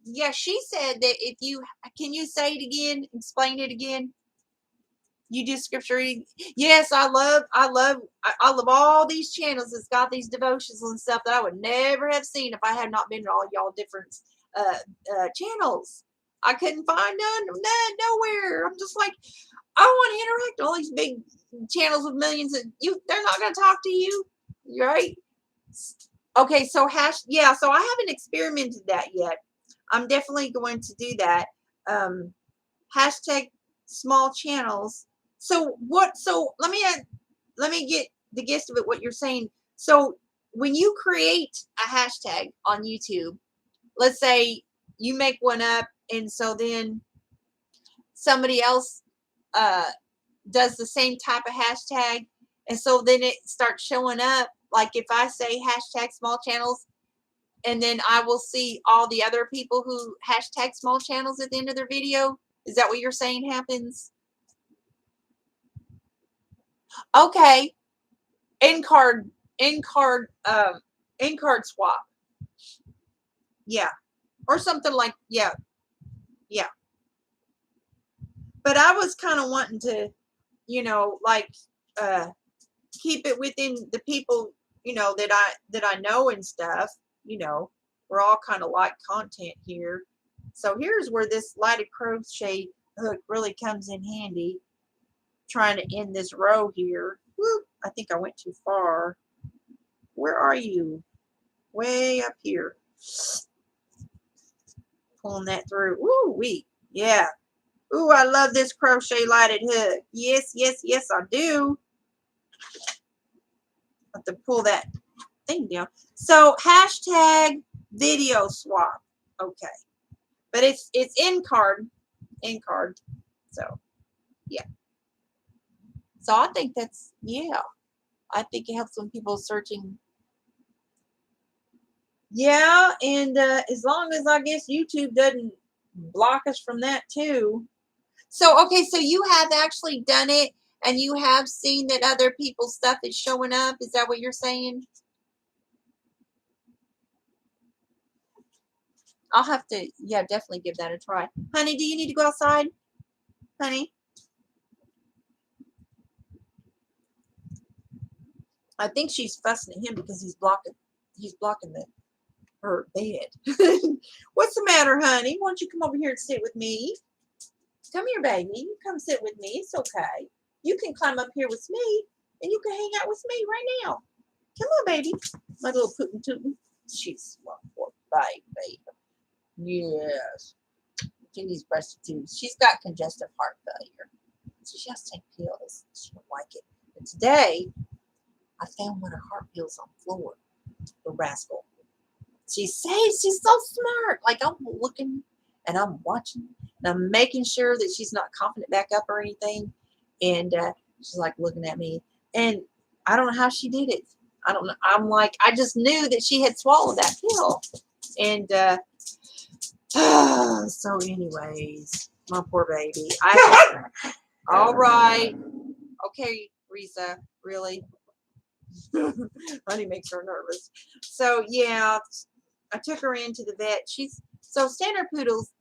yeah, she said that can you say it again? Explain it again. You do scripture reading. Yes, I love all these channels that's got these devotions and stuff that I would never have seen if I had not been to all y'all different channels. I couldn't find none nowhere. I'm just like, I want to interact with all these big channels with millions of they're not going to talk to you, right? Okay, so so I haven't experimented that yet. I'm definitely going to do that. Um, hashtag small channels. So what? So let me get the gist of it. What you're saying. So when you create a hashtag on YouTube, let's say you make one up, and so then somebody else uh, does the same type of hashtag, and so then it starts showing up. Like if I say hashtag small channels, and then I will see all the other people who hashtag small channels at the end of their video. Is that what you're saying happens? Okay. In card, in card, in card swap. Yeah. Or something like, yeah. Yeah. But I was kind of wanting to, like, uh, keep it within the people, that I know and stuff. You know, we're all kind of like content here. So here's where this lighted crochet hook really comes in handy. Trying to end this row here. Whoop, I think I went too far. Where are you? Way up here. Pulling that through. Woo wee. Yeah. Ooh, I love this crochet lighted hook. Yes, yes, yes, I do. I have to pull that thing down. So hashtag video swap. Okay. But it's in card. In card. So yeah. So I think that's, yeah. I think it helps when people are searching. Yeah, and as long as I guess YouTube doesn't block us from that too. So okay, so you have actually done it, and you have seen that other people's stuff is showing up. Is that what you're saying? I'll have to, yeah, definitely give that a try. Honey, do you need to go outside? Honey, I think she's fussing at him because he's blocking her bed. What's the matter, honey? Why don't you come over here and sit with me? Come here, baby. You come sit with me. It's okay. You can climb up here with me, and you can hang out with me right now. Come on, baby. My little Putin Tootin. She's one poor baby. Yes. She needs breast tubes. She's got congestive heart failure. So she has to take pills. She don't like it. But today, I found one of her heart pills on the floor. The rascal. She says she's so smart. Like I'm looking and I'm watching and I'm making sure that she's not coughing it back up or anything. And she's like looking at me. And I don't know how she did it. I don't know. I'm like, I just knew that she had swallowed that pill. And so anyways, my poor baby. All right. Okay, Risa, really? Honey makes her nervous. So yeah, I took her into the vet. So standard poodles,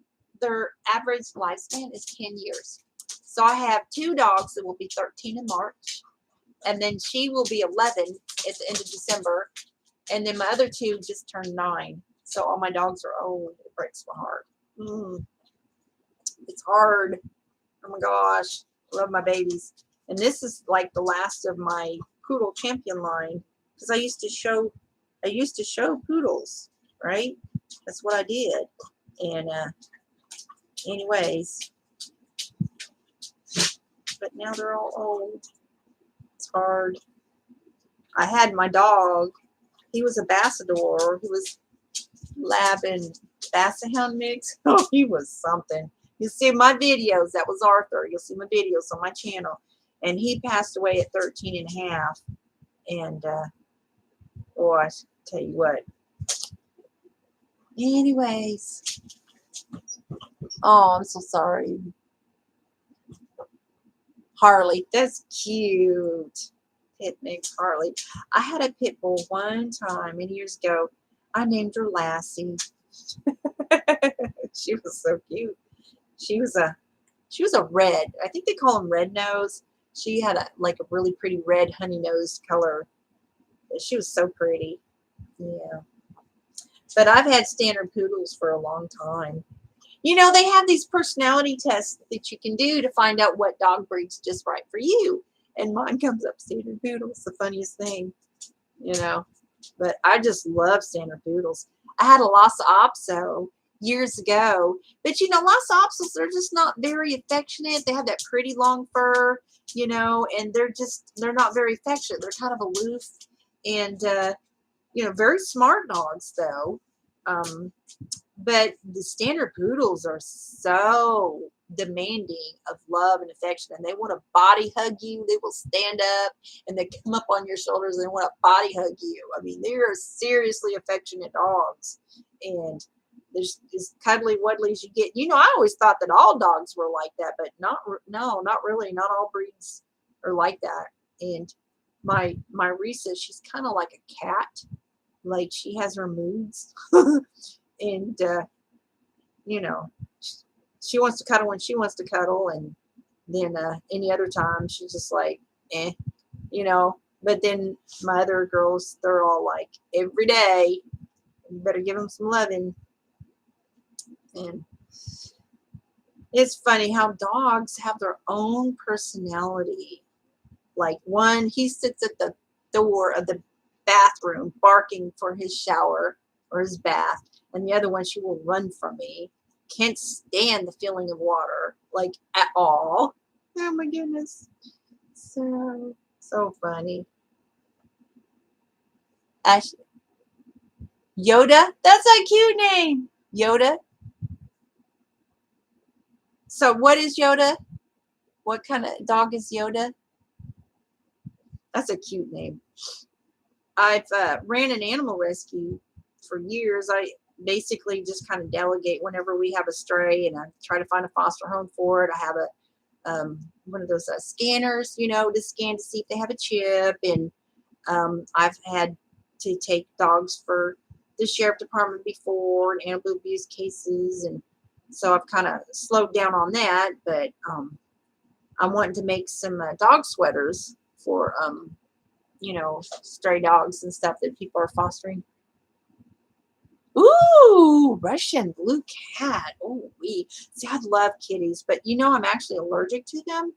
their average lifespan is 10 years. So I have two dogs that will be 13 in March, and then she will be 11 at the end of December, and then my other two just turned 9. So all my dogs are old. It breaks my heart. It's hard. Oh my gosh, I love my babies. And this is like the last of my poodle champion line because I used to show poodles, right? That's what I did. And anyways, but now they're all old. It's hard. I had my dog. He was a Bassador. He was Lab and Basset Hound mix. Oh, he was something. You see my videos. That was Arthur. You'll see my videos on my channel. And he passed away at 13 and a half. And, oh, I tell you what. Anyways. Oh, I'm so sorry. Harley. That's cute. Pit named Harley. I had a pit bull one time many years ago. I named her Lassie. She was so cute. She was a red. I think they call them red nose. She had a really pretty red honey nose color. She was so pretty. Yeah. But I've had standard poodles for a long time. They have these personality tests that you can do to find out what dog breed's just right for you. And mine comes up standard poodle. It's the funniest thing. But I just love standard poodles. I had a Lhasa Apso years ago, but you know, Lhasa Apsos, they're just not very affectionate. They have that pretty long fur, you know, and they're not very affectionate. They're kind of aloof and, you know, very smart dogs though. But the standard poodles are so demanding of love and affection, and they want to body hug you. They will stand up and they come up on your shoulders and they want to body hug you. I mean, they are seriously affectionate dogs, and there's as cuddly wuddly as you get. You know, I always thought that all dogs were like that, but no, not really. Not all breeds are like that. And my Risa, she's kind of like a cat. Like she has her moods. And you know, she wants to cuddle when she wants to cuddle, and then any other time she's just like, eh, you know. But then my other girls, they're all like, every day, you better give them some loving. And it's funny how dogs have their own personality. Like one, he sits at the door of the bathroom barking for his shower or his bath, and the other one, she will run from me. Can't stand the feeling of water, like at all. Oh my goodness. So funny. Ash Yoda? That's a cute name. Yoda. So what is Yoda? What kind of dog is Yoda? That's a cute name. I've ran an animal rescue for years. I basically just kind of delegate whenever we have a stray, and I try to find a foster home for it. I have a one of those scanners, you know, to scan to see if they have a chip. And I've had to take dogs for the sheriff department before and animal abuse cases, and so I've kind of slowed down on that. But I'm wanting to make some dog sweaters for you know, stray dogs and stuff that people are fostering. Ooh, Russian blue cat. Oh, see, I love kitties, but you know, I'm actually allergic to them.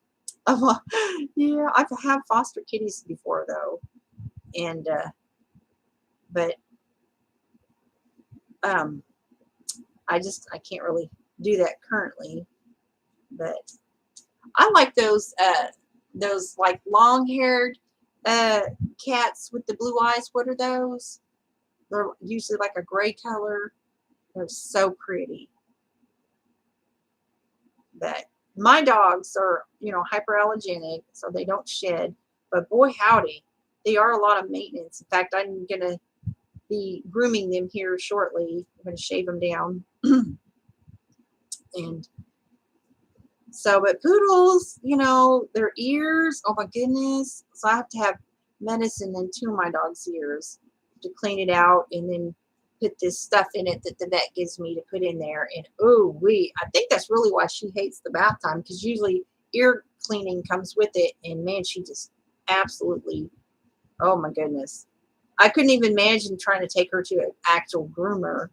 Yeah, I've had foster kitties before though, and but um, I can't really do that currently. But I like those like long haired uh cats with the blue eyes. What are those? They're usually like a gray color. They're so pretty. But my dogs are, you know, hyperallergenic, so they don't shed. But boy, howdy, they are a lot of maintenance. In fact, I'm going to be grooming them here shortly. I'm going to shave them down. And so, but poodles, you know, their ears, oh my goodness. So I have to have medicine in two of my dog's ears to clean it out, and then put this stuff in it that the vet gives me to put in there. And oh, I think that's really why she hates the bath time, because usually ear cleaning comes with it. And man, she just absolutely, oh my goodness. I couldn't even imagine trying to take her to an actual groomer.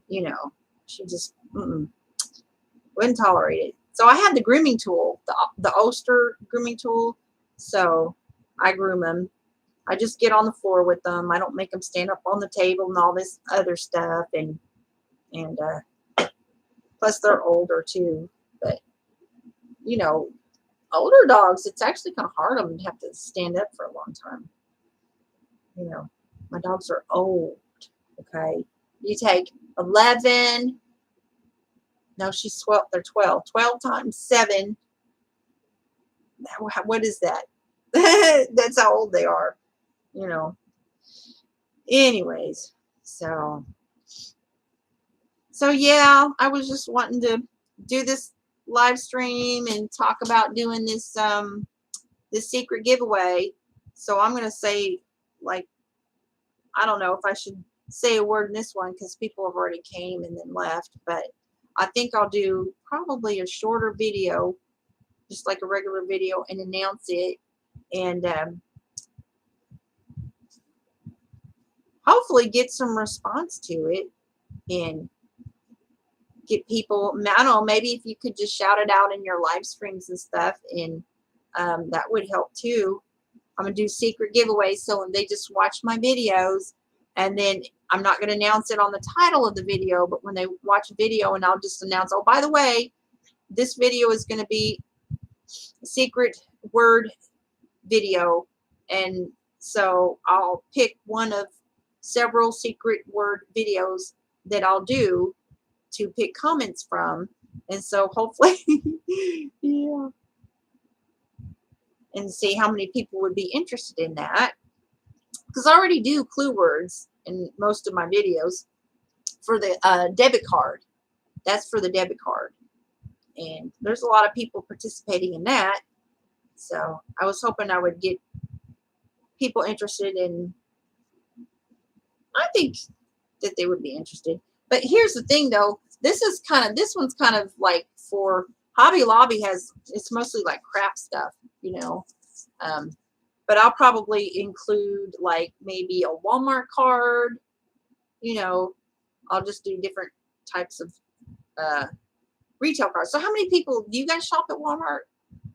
You know, she just wouldn't tolerate it. So I had the grooming tool, the Ulster grooming tool. So I groom them. I just get on the floor with them. I don't make them stand up on the table and all this other stuff. And plus they're older too. But you know, older dogs, it's actually kind of hard on them to have to stand up for a long time. You know, my dogs are old. Okay, you take 11. No, she's 12. They're 12. 12 times 7. What is that? That's how old they are. You know. Anyways, so yeah, I was just wanting to do this live stream and talk about doing this secret giveaway. So I'm gonna say, like, I don't know if I should say a word in this one because people have already came and then left, but I think I'll do probably a shorter video, just like a regular video, and announce it, and hopefully get some response to it, and get people, I don't know, maybe if you could just shout it out in your live streams and stuff, and that would help too. I'm going to do secret giveaways, so when they just watch my videos, And then I'm not going to announce it on the title of the video, but when they watch a video, and I'll just announce, oh, by the way, this video is going to be a secret word video. And so I'll pick one of several secret word videos that I'll do to pick comments from. And so hopefully, yeah, and see how many people would be interested in that. Because I already do clue words in most of my videos for the debit card. That's for the debit card. And there's a lot of people participating in that. So I was hoping I would get people interested in, I think that they would be interested. But here's the thing though, this one's kind of like for Hobby Lobby it's mostly like craft stuff, you know. But I'll probably include like maybe a Walmart card, you know. I'll just do different types of retail cards. So how many people, do you guys shop at Walmart?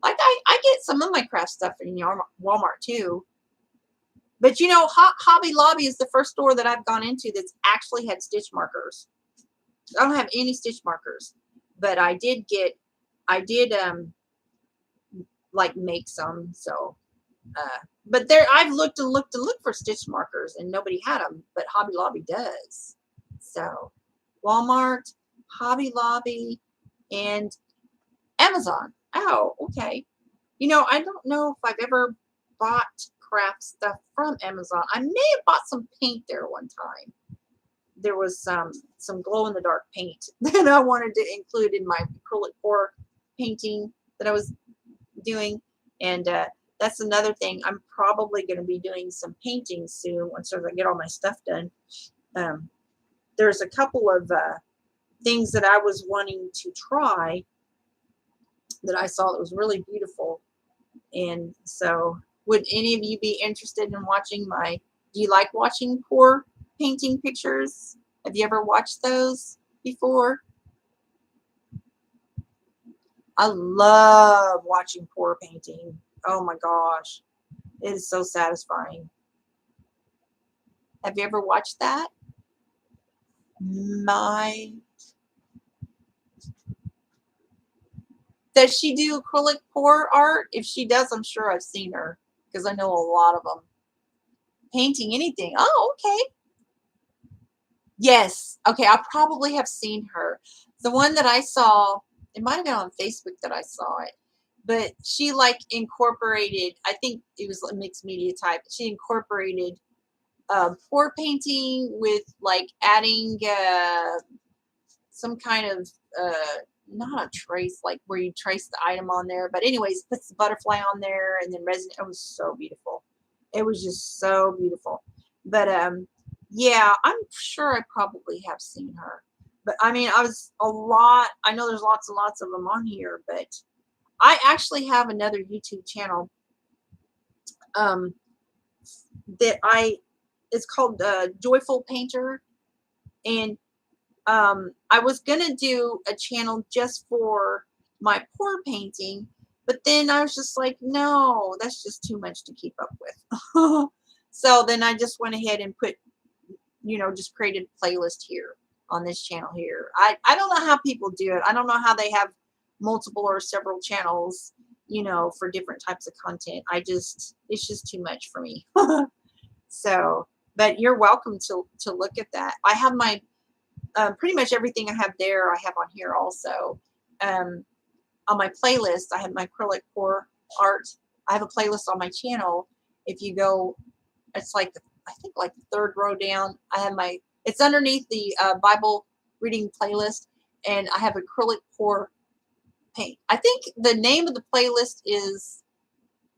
Like I get some of my craft stuff in Walmart too. But you know, Hobby Lobby is the first store that I've gone into that's actually had stitch markers. I don't have any stitch markers, but I did like make some. So, but there, I've looked and looked and looked for stitch markers and nobody had them, but Hobby Lobby does. So Walmart, Hobby Lobby, and Amazon. Oh, okay. You know, I don't know if I've ever bought craft stuff from Amazon. I may have bought some paint there one time. There was some glow-in-the-dark paint that I wanted to include in my acrylic pour painting that I was doing. And that's another thing. I'm probably going to be doing some painting soon once I get all my stuff done. There's a couple of things that I was wanting to try that I saw that was really beautiful. And so would any of you be interested in watching do you like watching pour painting pictures? Have you ever watched those before? I love watching pour painting. Oh my gosh. It is so satisfying. Have you ever watched that? Does she do acrylic pour art? If she does, I'm sure I've seen her because I know a lot of them. Painting anything. Oh, okay. Yes. Okay, I probably have seen her. The one that I saw, it might have been on Facebook that I saw it, but she like incorporated, I think it was a mixed media type. She incorporated pour painting with like adding some kind of not a trace, like where you trace the item on there, but anyways, puts the butterfly on there and then resin. It was so beautiful. It was just so beautiful. But yeah, I'm sure I probably have seen her. But I mean, I know there's lots and lots of them on here, but I actually have another YouTube channel it's called Joyful Painter. And I was going to do a channel just for my pour painting, but then I was just like, no, that's just too much to keep up with. So then I just went ahead and put, just created a playlist here on this channel here. I don't know how people do it. I don't know how they have multiple or several channels, for different types of content. It's just too much for me. So, but you're welcome to look at that. I have my pretty much everything I have there, I have on here also. On my playlist, I have my acrylic pour art. I have a playlist on my channel. If you go, it's like I think like the third row down. It's underneath the Bible reading playlist, and I have acrylic pour paint. I think the name of the playlist is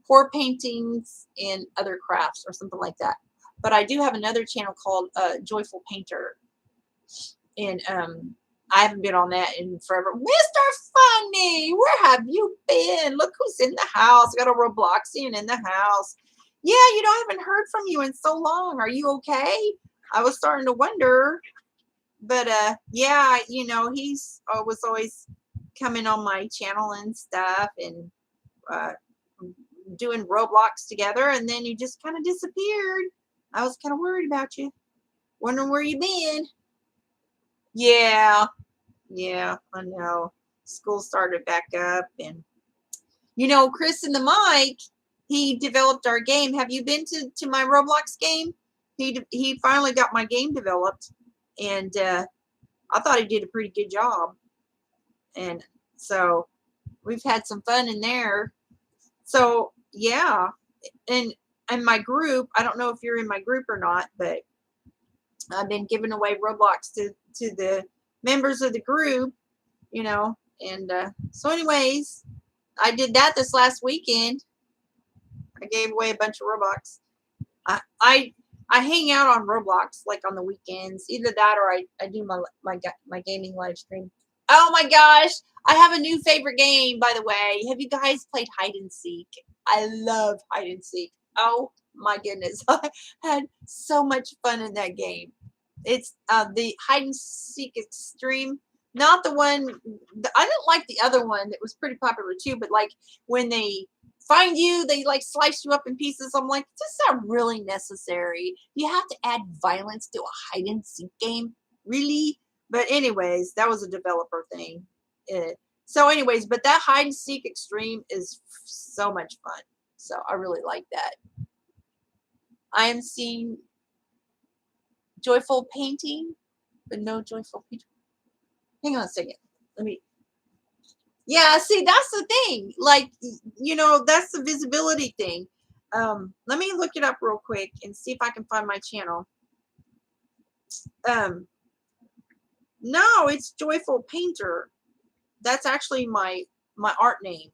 pour paintings and other crafts or something like that. But I do have another channel called Joyful Painter. And I haven't been on that in forever. Mr. Funny, where have you been? Look who's in the house. I got a Robloxian in the house. Yeah, I haven't heard from you in so long. Are you okay? I was starting to wonder. But yeah, he's was always coming on my channel and stuff and doing Roblox together. And then you just kind of disappeared. I was kind of worried about you. Wondering where you been. Yeah, yeah, I know. School started back up, and you know, Chris and the Mike, he developed our game. Have you been to my Roblox game? He finally got my game developed, and I thought he did a pretty good job. And so we've had some fun in there. So yeah, and my group, I don't know if you're in my group or not, but I've been giving away Roblox to the members of the group, you know. And so anyways, I did that this last weekend. I gave away a bunch of Roblox. I I, I hang out on Roblox like on the weekends. Either that or I do my gaming live stream. Oh my gosh, I have a new favorite game, by the way. Have you guys played hide and seek? I love hide and seek. Oh my goodness. I had so much fun in that game. It's the hide and seek extreme, not the one. I didn't like the other one that was pretty popular too, but like when they find you, they like slice you up in pieces. I'm like, this is not really necessary. You have to add violence to a hide and seek game, really? But anyways, that was a developer thing. So anyways, but that hide and seek extreme is so much fun. So I really like that. I am seeing joyful painting, but no joyful painting. Hang on a second. Let me. Yeah, see, that's the thing. Like, you know, that's the visibility thing. Let me look it up real quick and see if I can find my channel. Um, no, it's Joyful Painter. That's actually my art name.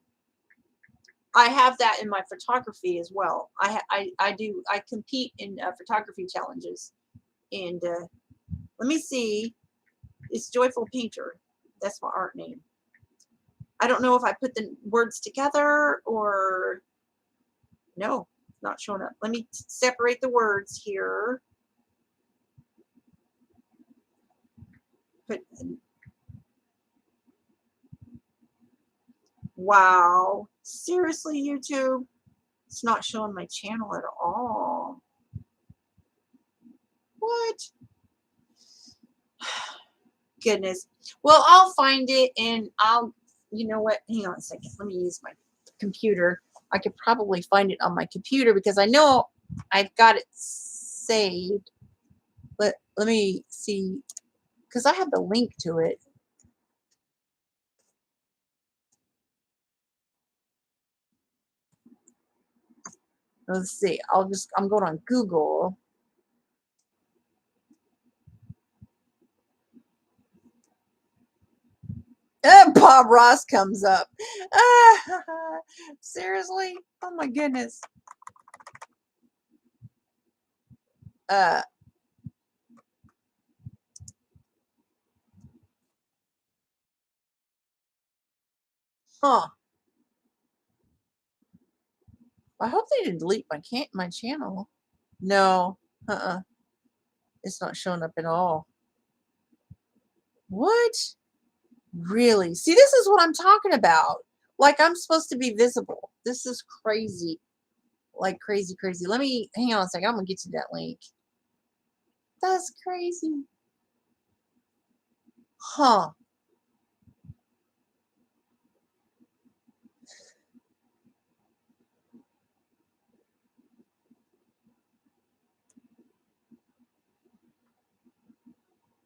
I have that in my photography as well. I compete in photography challenges, and let me see. It's Joyful Painter. That's my art name. I don't know if I put the words together or no, not showing up. Let me separate the words here. Put wow. Seriously, YouTube? It's not showing my channel at all. What? Goodness. Well, I'll find it and I'll, you know what? Hang on a second. Let me use my computer. I could probably find it on my computer because I know I've got it saved. But let me see, because I have the link to it. Let's see. I'm going on Google. Bob Ross comes up. Seriously? Oh my goodness. Uh, huh. I hope they didn't delete my channel. No. It's not showing up at all. What? Really? See, this is what I'm talking about. Like I'm supposed to be visible. This is crazy. Like crazy, crazy. Let me hang on a second. I'm gonna get you that link. That's crazy. Huh.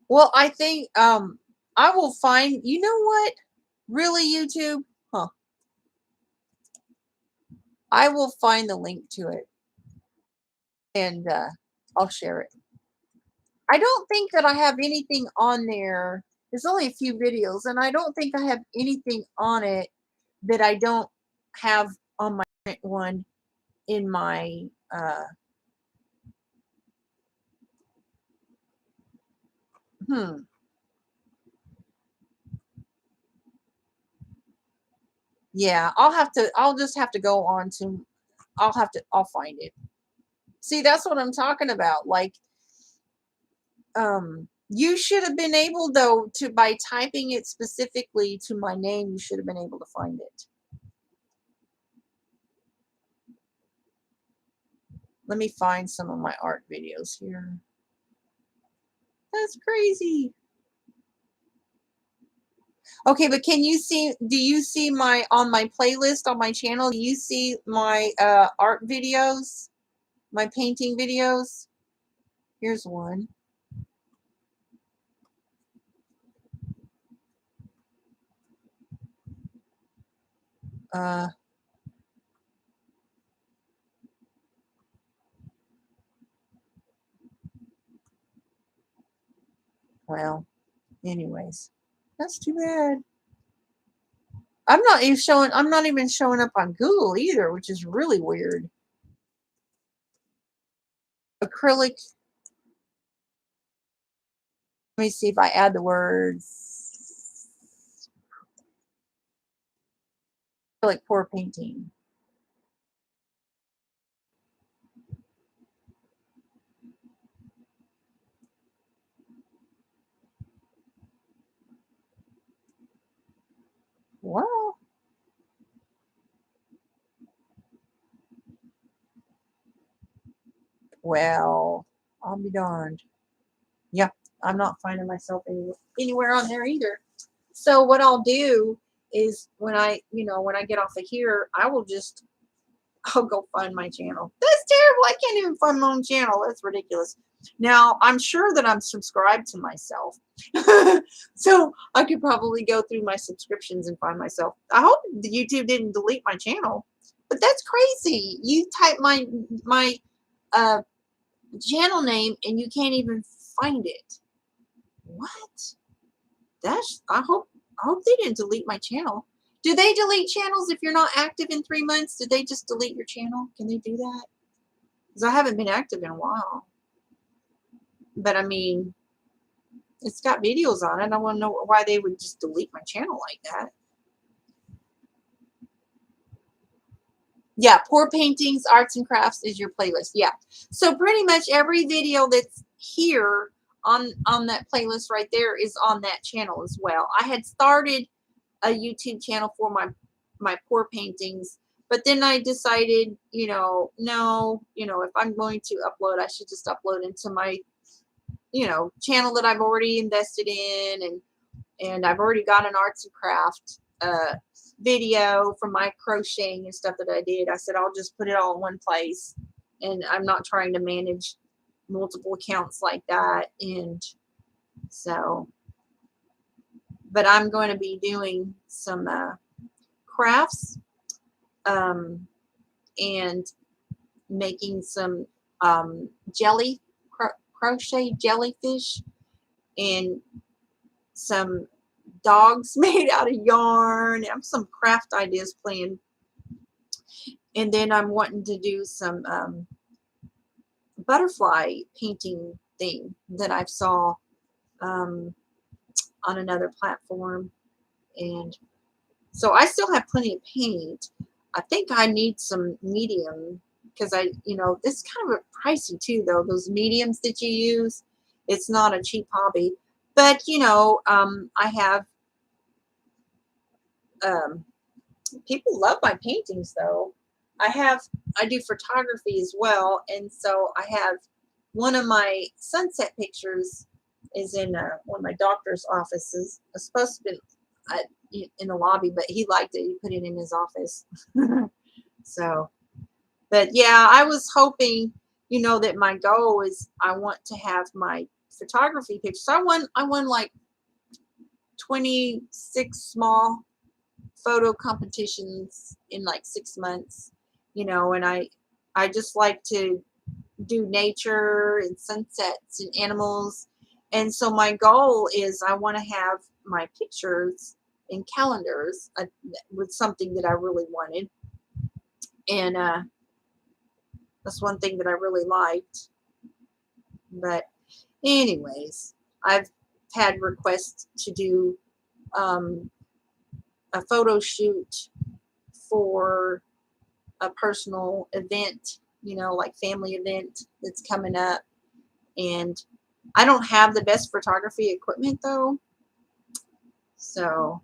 Well, I think I will find, you know what? Really, YouTube? Huh. I will find the link to it and I'll share it. I don't think that I have anything on there. There's only a few videos, and I don't think I have anything on it that I don't have on my current one in my hmm. Yeah, I'll just have to go on to I'll find it. See, that's what I'm talking about. Like you should have been able though to by typing it specifically to my name, you should have been able to find it. Let me find some of my art videos here. That's crazy. Okay, but can you see, do you see my, on my playlist on my channel, do you see my art videos, my painting videos? Here's one. Uh, well, anyways, that's too bad. I'm not even showing up on Google either, which is really weird. Acrylic. Let me see if I add the words. Acrylic pour painting. Well, well, I'll be darned. Yeah, I'm not finding myself anywhere on there either. So what I'll do is when when I get off of here, I'll go find my channel. That's terrible. I can't even find my own channel. That's ridiculous. Now, I'm sure that I'm subscribed to myself. So I could probably go through my subscriptions and find myself. I hope the YouTube didn't delete my channel. But that's crazy. You type my uh, channel name and you can't even find it. What? I hope they didn't delete my channel. Do they delete channels if you're not active in 3 months? Did they just delete your channel? Can they do that? Because I haven't been active in a while. But I mean, it's got videos on it. I want to know why they would just delete my channel like that. Yeah, pour paintings, arts and crafts is your playlist. Yeah. So pretty much every video that's here on that playlist right there is on that channel as well. I had started a YouTube channel for my pour paintings, but then I decided, no, if I'm going to upload, I should just upload into my, channel that I've already invested in, and I've already got an arts and craft video from my crocheting and stuff that I did. I said I'll just put it all in one place, and I'm not trying to manage multiple accounts like that. And so, but I'm going to be doing some crafts and making some crochet jellyfish, and some dogs made out of yarn. I have some craft ideas planned. And then I'm wanting to do some butterfly painting thing that I saw on another platform. And so I still have plenty of paint. I think I need some medium because it's kind of a pricey too, though. Those mediums that you use, it's not a cheap hobby. But, I have, people love my paintings though. I do photography as well. And so I have one of my sunset pictures is in one of my doctor's offices. It's supposed to be in the lobby, but he liked it. He put it in his office. So, but yeah, I was hoping, that my goal is I want to have my photography pictures. I won like 26 small photo competitions in like 6 months, and I just like to do nature and sunsets and animals. And so my goal is I want to have my pictures in calendars with something that I really wanted. And that's one thing that I really liked. But anyways, I've had requests to do a photo shoot for a personal event, like family event that's coming up. And I don't have the best photography equipment though. So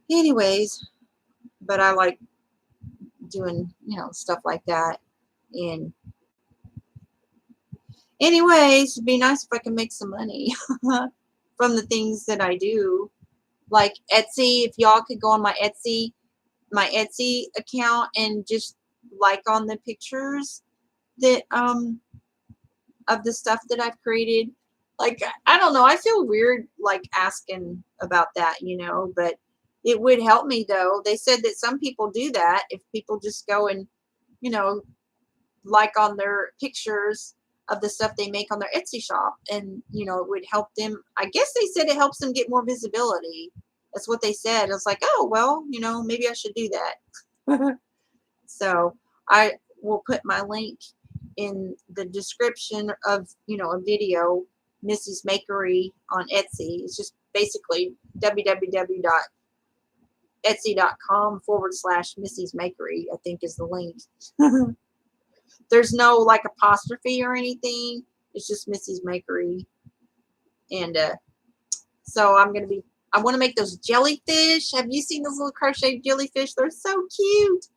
anyways, but I like doing, stuff like that. And Anyways, it'd be nice if I can make some money from the things that I do. Like Etsy, if y'all could go on my Etsy account and just like on the pictures that of the stuff that I've created. Like, I don't know, I feel weird like asking about that, but it would help me though. They said that some people do that if people just go and, you know, like on their pictures of the stuff they make on their Etsy shop, and it would help them. I guess they said it helps them get more visibility. That's what they said. I was like, oh well, maybe I should do that. So I will put my link in the description of a video, Missy's Makery on Etsy. It's just basically www.etsy.com/Missy's Makery, I think is the link. There's no like apostrophe or anything. It's just Missy's Makery. And so I want to make those jellyfish. Have you seen those little crochet jellyfish? They're so cute.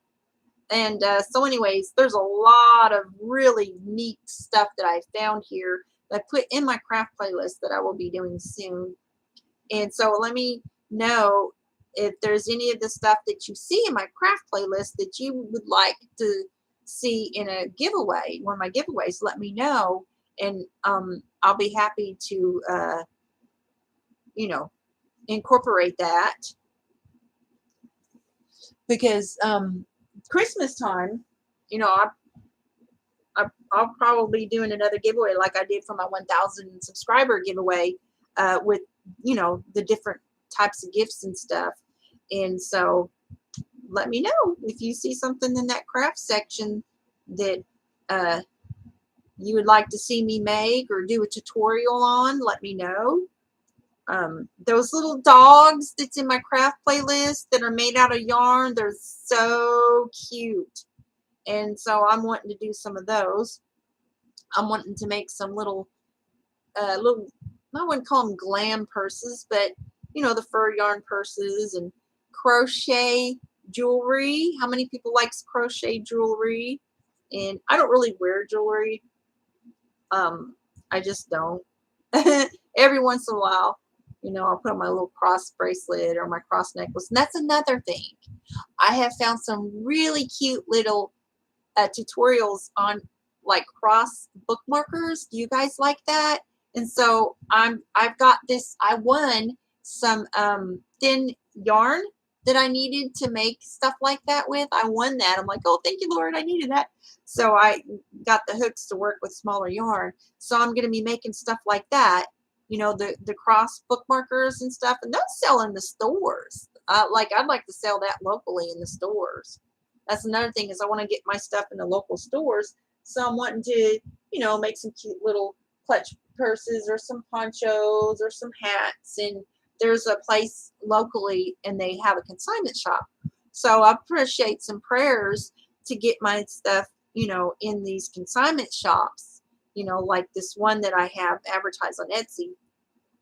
And so anyways, there's a lot of really neat stuff that I found here that I put in my craft playlist that I will be doing soon. And so let me know if there's any of the stuff that you see in my craft playlist that you would like to see in a giveaway, one of my giveaways. Let me know, and I'll be happy to incorporate that, because Christmas time, I'll probably be doing another giveaway like I did for my 1,000 subscriber giveaway, with the different types of gifts and stuff. And so let me know if you see something in that craft section that you would like to see me make or do a tutorial on. Let me know. Those little dogs that's in my craft playlist that are made out of yarn, they're so cute. And so I'm wanting to do some of those. I'm wanting to make some little, I wouldn't call them glam purses, but the fur yarn purses and crochet jewelry. How many people likes crochet jewelry? And I don't really wear jewelry. I just don't. Every once in a while, I'll put on my little cross bracelet or my cross necklace. And that's another thing. I have found some really cute little tutorials on like cross bookmarkers. Do you guys like that? And so I've got this. I won some thin yarn that I needed to make stuff like that with. I won that. I'm like, oh, thank you, Lord. I needed that. So I got the hooks to work with smaller yarn. So I'm going to be making stuff like that. The cross bookmarkers and stuff, and those sell in the stores. I'd like to sell that locally in the stores. That's another thing, is I want to get my stuff in the local stores. So I'm wanting to, make some cute little clutch purses or some ponchos or some hats. And there's a place locally and they have a consignment shop. So I appreciate some prayers to get my stuff, in these consignment shops, like this one that I have advertised on Etsy.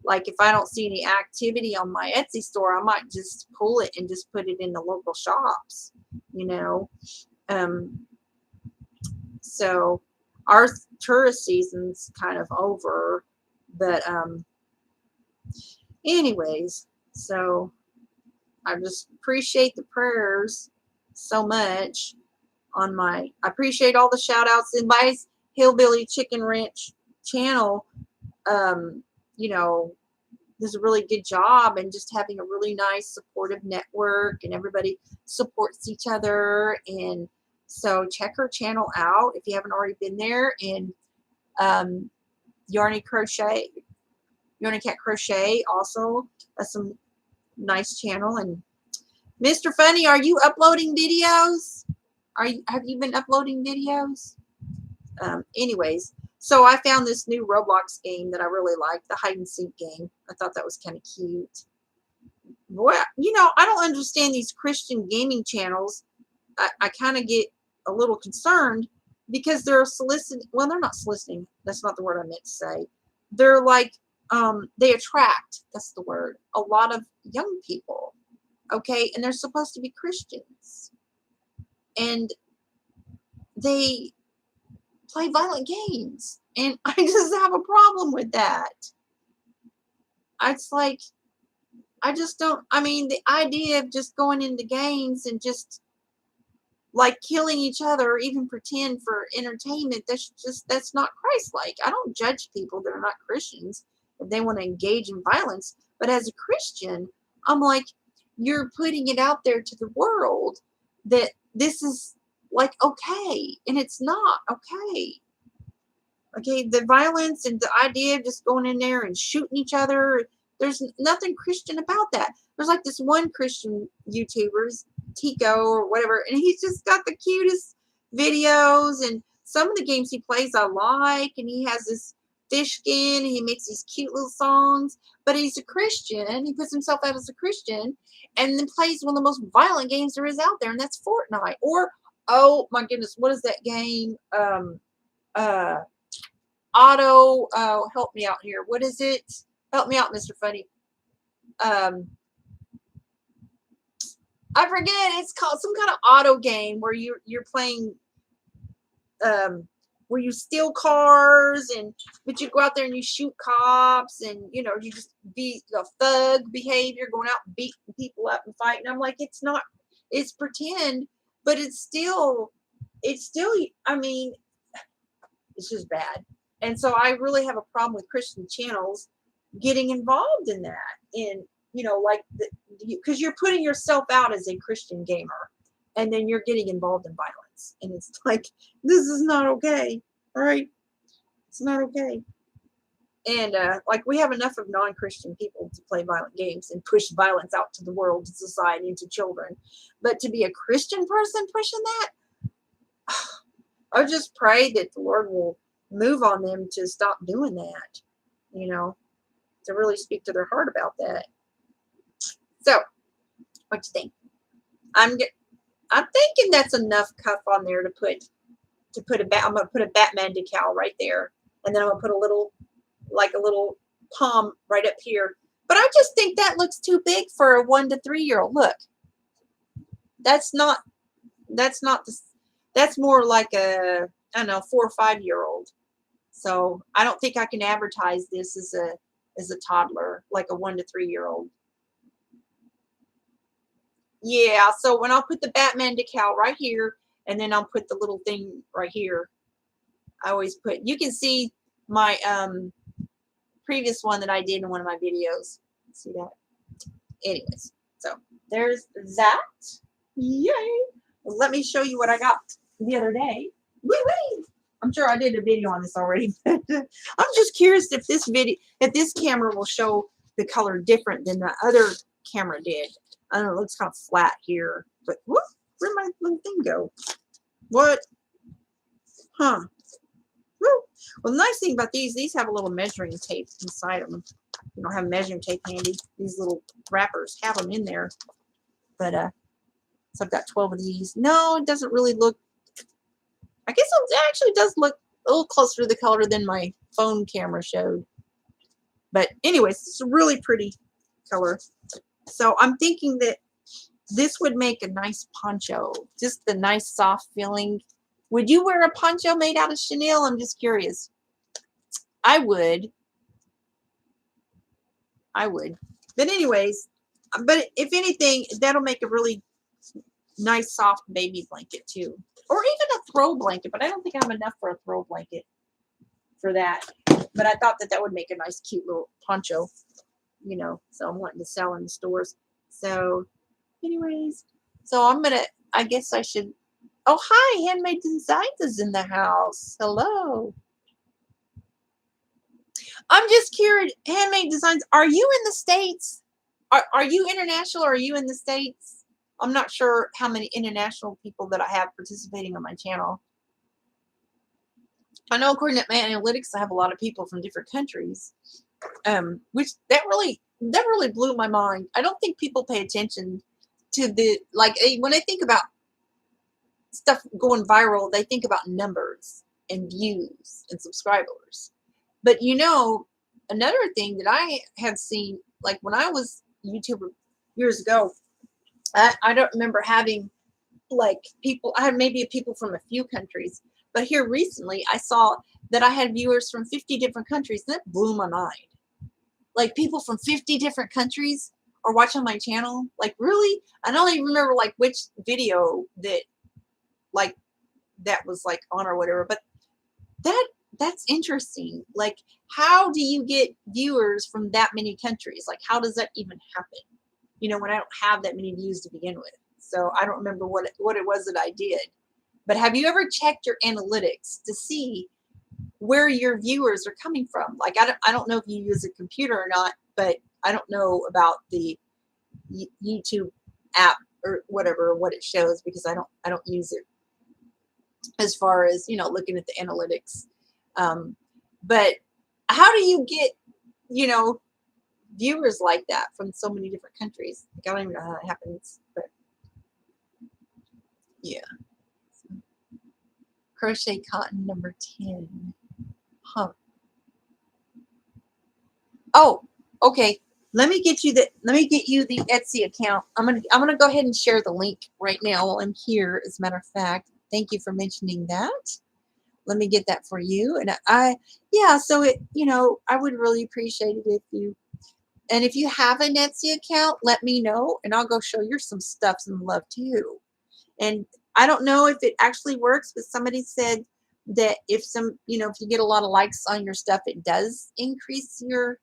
Like if I don't see any activity on my Etsy store, I might just pull it and just put it in the local shops, So our tourist season's kind of over, but anyways, so I just appreciate the prayers so much I appreciate all the shout outs in my Hillbilly Chicken Ranch channel. Does a really good job, and just having a really nice supportive network, and everybody supports each other. And so check her channel out if you haven't already been there. And Yarny Cat Crochet also has some nice channel. And Mr. Funny, are you uploading videos? Have you been uploading videos? Anyways, so I found this new Roblox game that I really like, the hide and seek game. I thought that was kind of cute. Boy, I don't understand these Christian gaming channels. I kind of get a little concerned because they're soliciting. Well, they're not soliciting. That's not the word I meant to say. They're like, they attract, that's the word, a lot of young people. Okay, and they're supposed to be Christians. And they play violent games. And I just have a problem with that. It's like, I just don't, I mean, the idea of just going into games and just like killing each other or even pretend for entertainment, that's not Christ-like. I don't judge people that are not Christians if they want to engage in violence. But as a Christian, I'm like, you're putting it out there to the world that this is like okay, and it's not okay. Okay, the violence and the idea of just going in there and shooting each other, there's nothing Christian about that. There's like this one Christian YouTuber, Tico or whatever, and he's just got the cutest videos, and some of the games he plays I like, and he has this fish skin, and he makes these cute little songs, but he's a Christian. He puts himself out as a Christian, and then plays one of the most violent games there is out there, and that's Fortnite. Or, oh my goodness, what is that game? Help me out here. What is it? Help me out, Mr. Funny. I forget. It's called some kind of auto game where you're playing where you steal cars, but you go out there and you shoot cops, and you just be a thug behavior, going out and beating people up and fighting. I'm like, it's pretend, but it's still, I mean, it's just bad. And so I really have a problem with Christian channels getting involved in that. And, like, because you're putting yourself out as a Christian gamer, and then you're getting involved in violence. And it's like, this is not okay. All right. It's not okay. And, like, we have enough of non-Christian people to play violent games and push violence out to the world, to society, and to children. But to be a Christian person pushing that, I just pray that the Lord will move on them to stop doing that, to really speak to their heart about that. So, what you think? I'm thinking that's enough cuff on there to put I'm gonna put a Batman decal right there, and then I'm gonna put a little palm right up here. But I just think that looks too big for a 1 to 3 year old. Look, that's more like a, I don't know, 4 or 5 year old. So I don't think I can advertise this as a toddler, like a 1 to 3 year old. Yeah, so when I'll put the Batman decal right here, and then I'll put the little thing right here. I always put, you can see my previous one that I did in one of my videos. See that? Anyways, so there's that. Yay! Well, let me show you what I got the other day. Woo-wee! I'm sure I did a video on this already. I'm just curious if this camera will show the color different than the other camera did. I don't know, it looks kind of flat here, but whoop, where'd my little thing go? What? Huh. Woo. Well, the nice thing about these have a little measuring tape inside of them. You don't have measuring tape handy. These little wrappers have them in there. But, so I've got 12 of these. No, it doesn't really look, I guess it actually does look a little closer to the color than my phone camera showed. But anyways, it's a really pretty color. So I'm thinking that this would make a nice poncho. Just the nice soft feeling. Would you wear a poncho made out of chenille? I'm just curious. I would. But anyways, but if anything, that'll make a really nice soft baby blanket too. Or even a throw blanket, but I don't think I have enough for a throw blanket for that. But I thought that would make a nice cute little poncho. So I'm wanting to sell in the stores. So anyways, so I guess I should, oh, hi, Handmade Designs is in the house. Hello. I'm just curious, Handmade Designs, are you in the States? Are you international, or are you in the States? I'm not sure how many international people that I have participating on my channel. I know according to my analytics, I have a lot of people from different countries. Which that really blew my mind. I don't think people pay attention to when I think about stuff going viral, they think about numbers and views and subscribers. But another thing that I have seen, like when I was YouTuber years ago, I don't remember having like people. I had maybe people from a few countries, But here recently, I saw that I had viewers from 50 different countries. That blew my mind. Like people from 50 different countries are watching my channel. Like really? I don't even remember like which video that like that was like on or whatever. But that's interesting. Like how do you get viewers from that many countries? Like how does that even happen? You know, when I don't have that many views to begin with. So I don't remember what it was that I did. But have you ever checked your analytics to see where your viewers are coming from? Like I don't know if you use a computer or not, but I don't know about the YouTube app or whatever, what it shows, because I don't use it as far as, you know, looking at the analytics. But how do you get, you know, viewers like that from so many different countries? Like, I don't even know how that happens, but yeah. Crochet cotton number 10. Huh. Oh, okay. Let me get you the Etsy account. I'm gonna go ahead and share the link right now while I'm here, as a matter of fact. Thank you for mentioning that. Let me get that for you. And yeah, so it, you know, I would really appreciate it if you have an Etsy account, let me know and I'll go show you some stuff, some love too. And I don't know if it actually works, but somebody said that if if you get a lot of likes on your stuff, it does increase your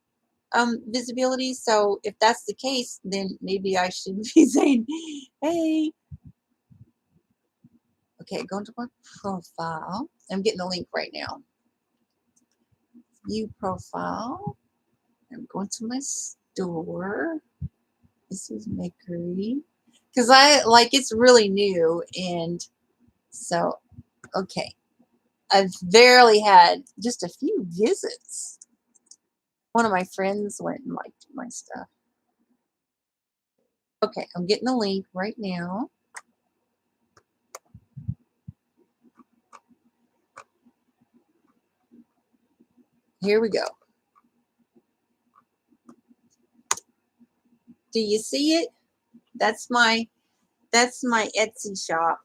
visibility. So if that's the case, then maybe I should be saying, hey, okay, go into my profile. I'm getting the link right now. View profile. I'm going to my store. This is Makery. Because it's really new. And so, okay. I've barely had just a few visits. One of my friends went and liked my stuff. Okay, I'm getting the link right now. Here we go. Do you see it? That's my Etsy shop.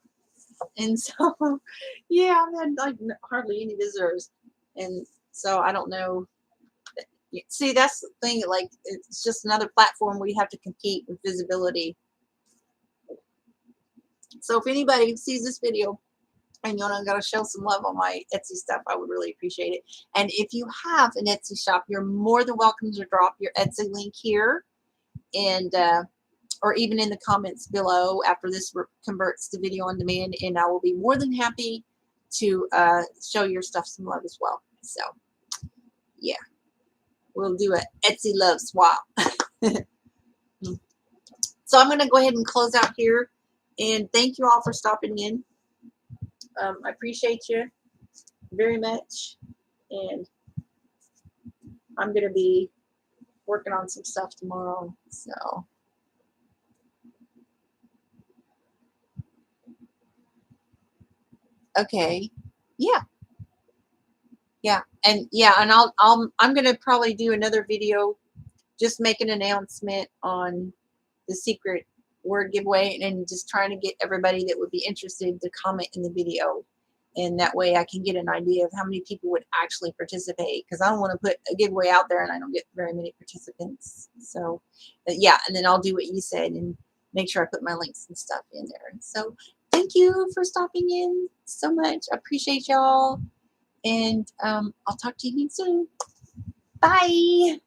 And so, yeah, I've had like hardly any visitors. And so I don't know. See, that's the thing. Like, it's just another platform where you have to compete with visibility. So if anybody sees this video and you know, got to show some love on my Etsy stuff, I would really appreciate it. And if you have an Etsy shop, you're more than welcome to drop your Etsy link here, and or even in the comments below after this converts to video on demand, and I will be more than happy to show your stuff some love as well. So yeah, we'll do an Etsy love swap. So I'm going to go ahead and close out here, and thank you all for stopping in. I appreciate you very much, and I'm going to be working on some stuff tomorrow. So okay, yeah, and I'm going to probably do another video, just make an announcement on the secret word giveaway, and just trying to get everybody that would be interested to comment in the video. And that way I can get an idea of how many people would actually participate, because I don't want to put a giveaway out there and I don't get very many participants. So yeah, and then I'll do what you said and make sure I put my links and stuff in there. So thank you for stopping in so much. I appreciate y'all. And I'll talk to you again soon. Bye.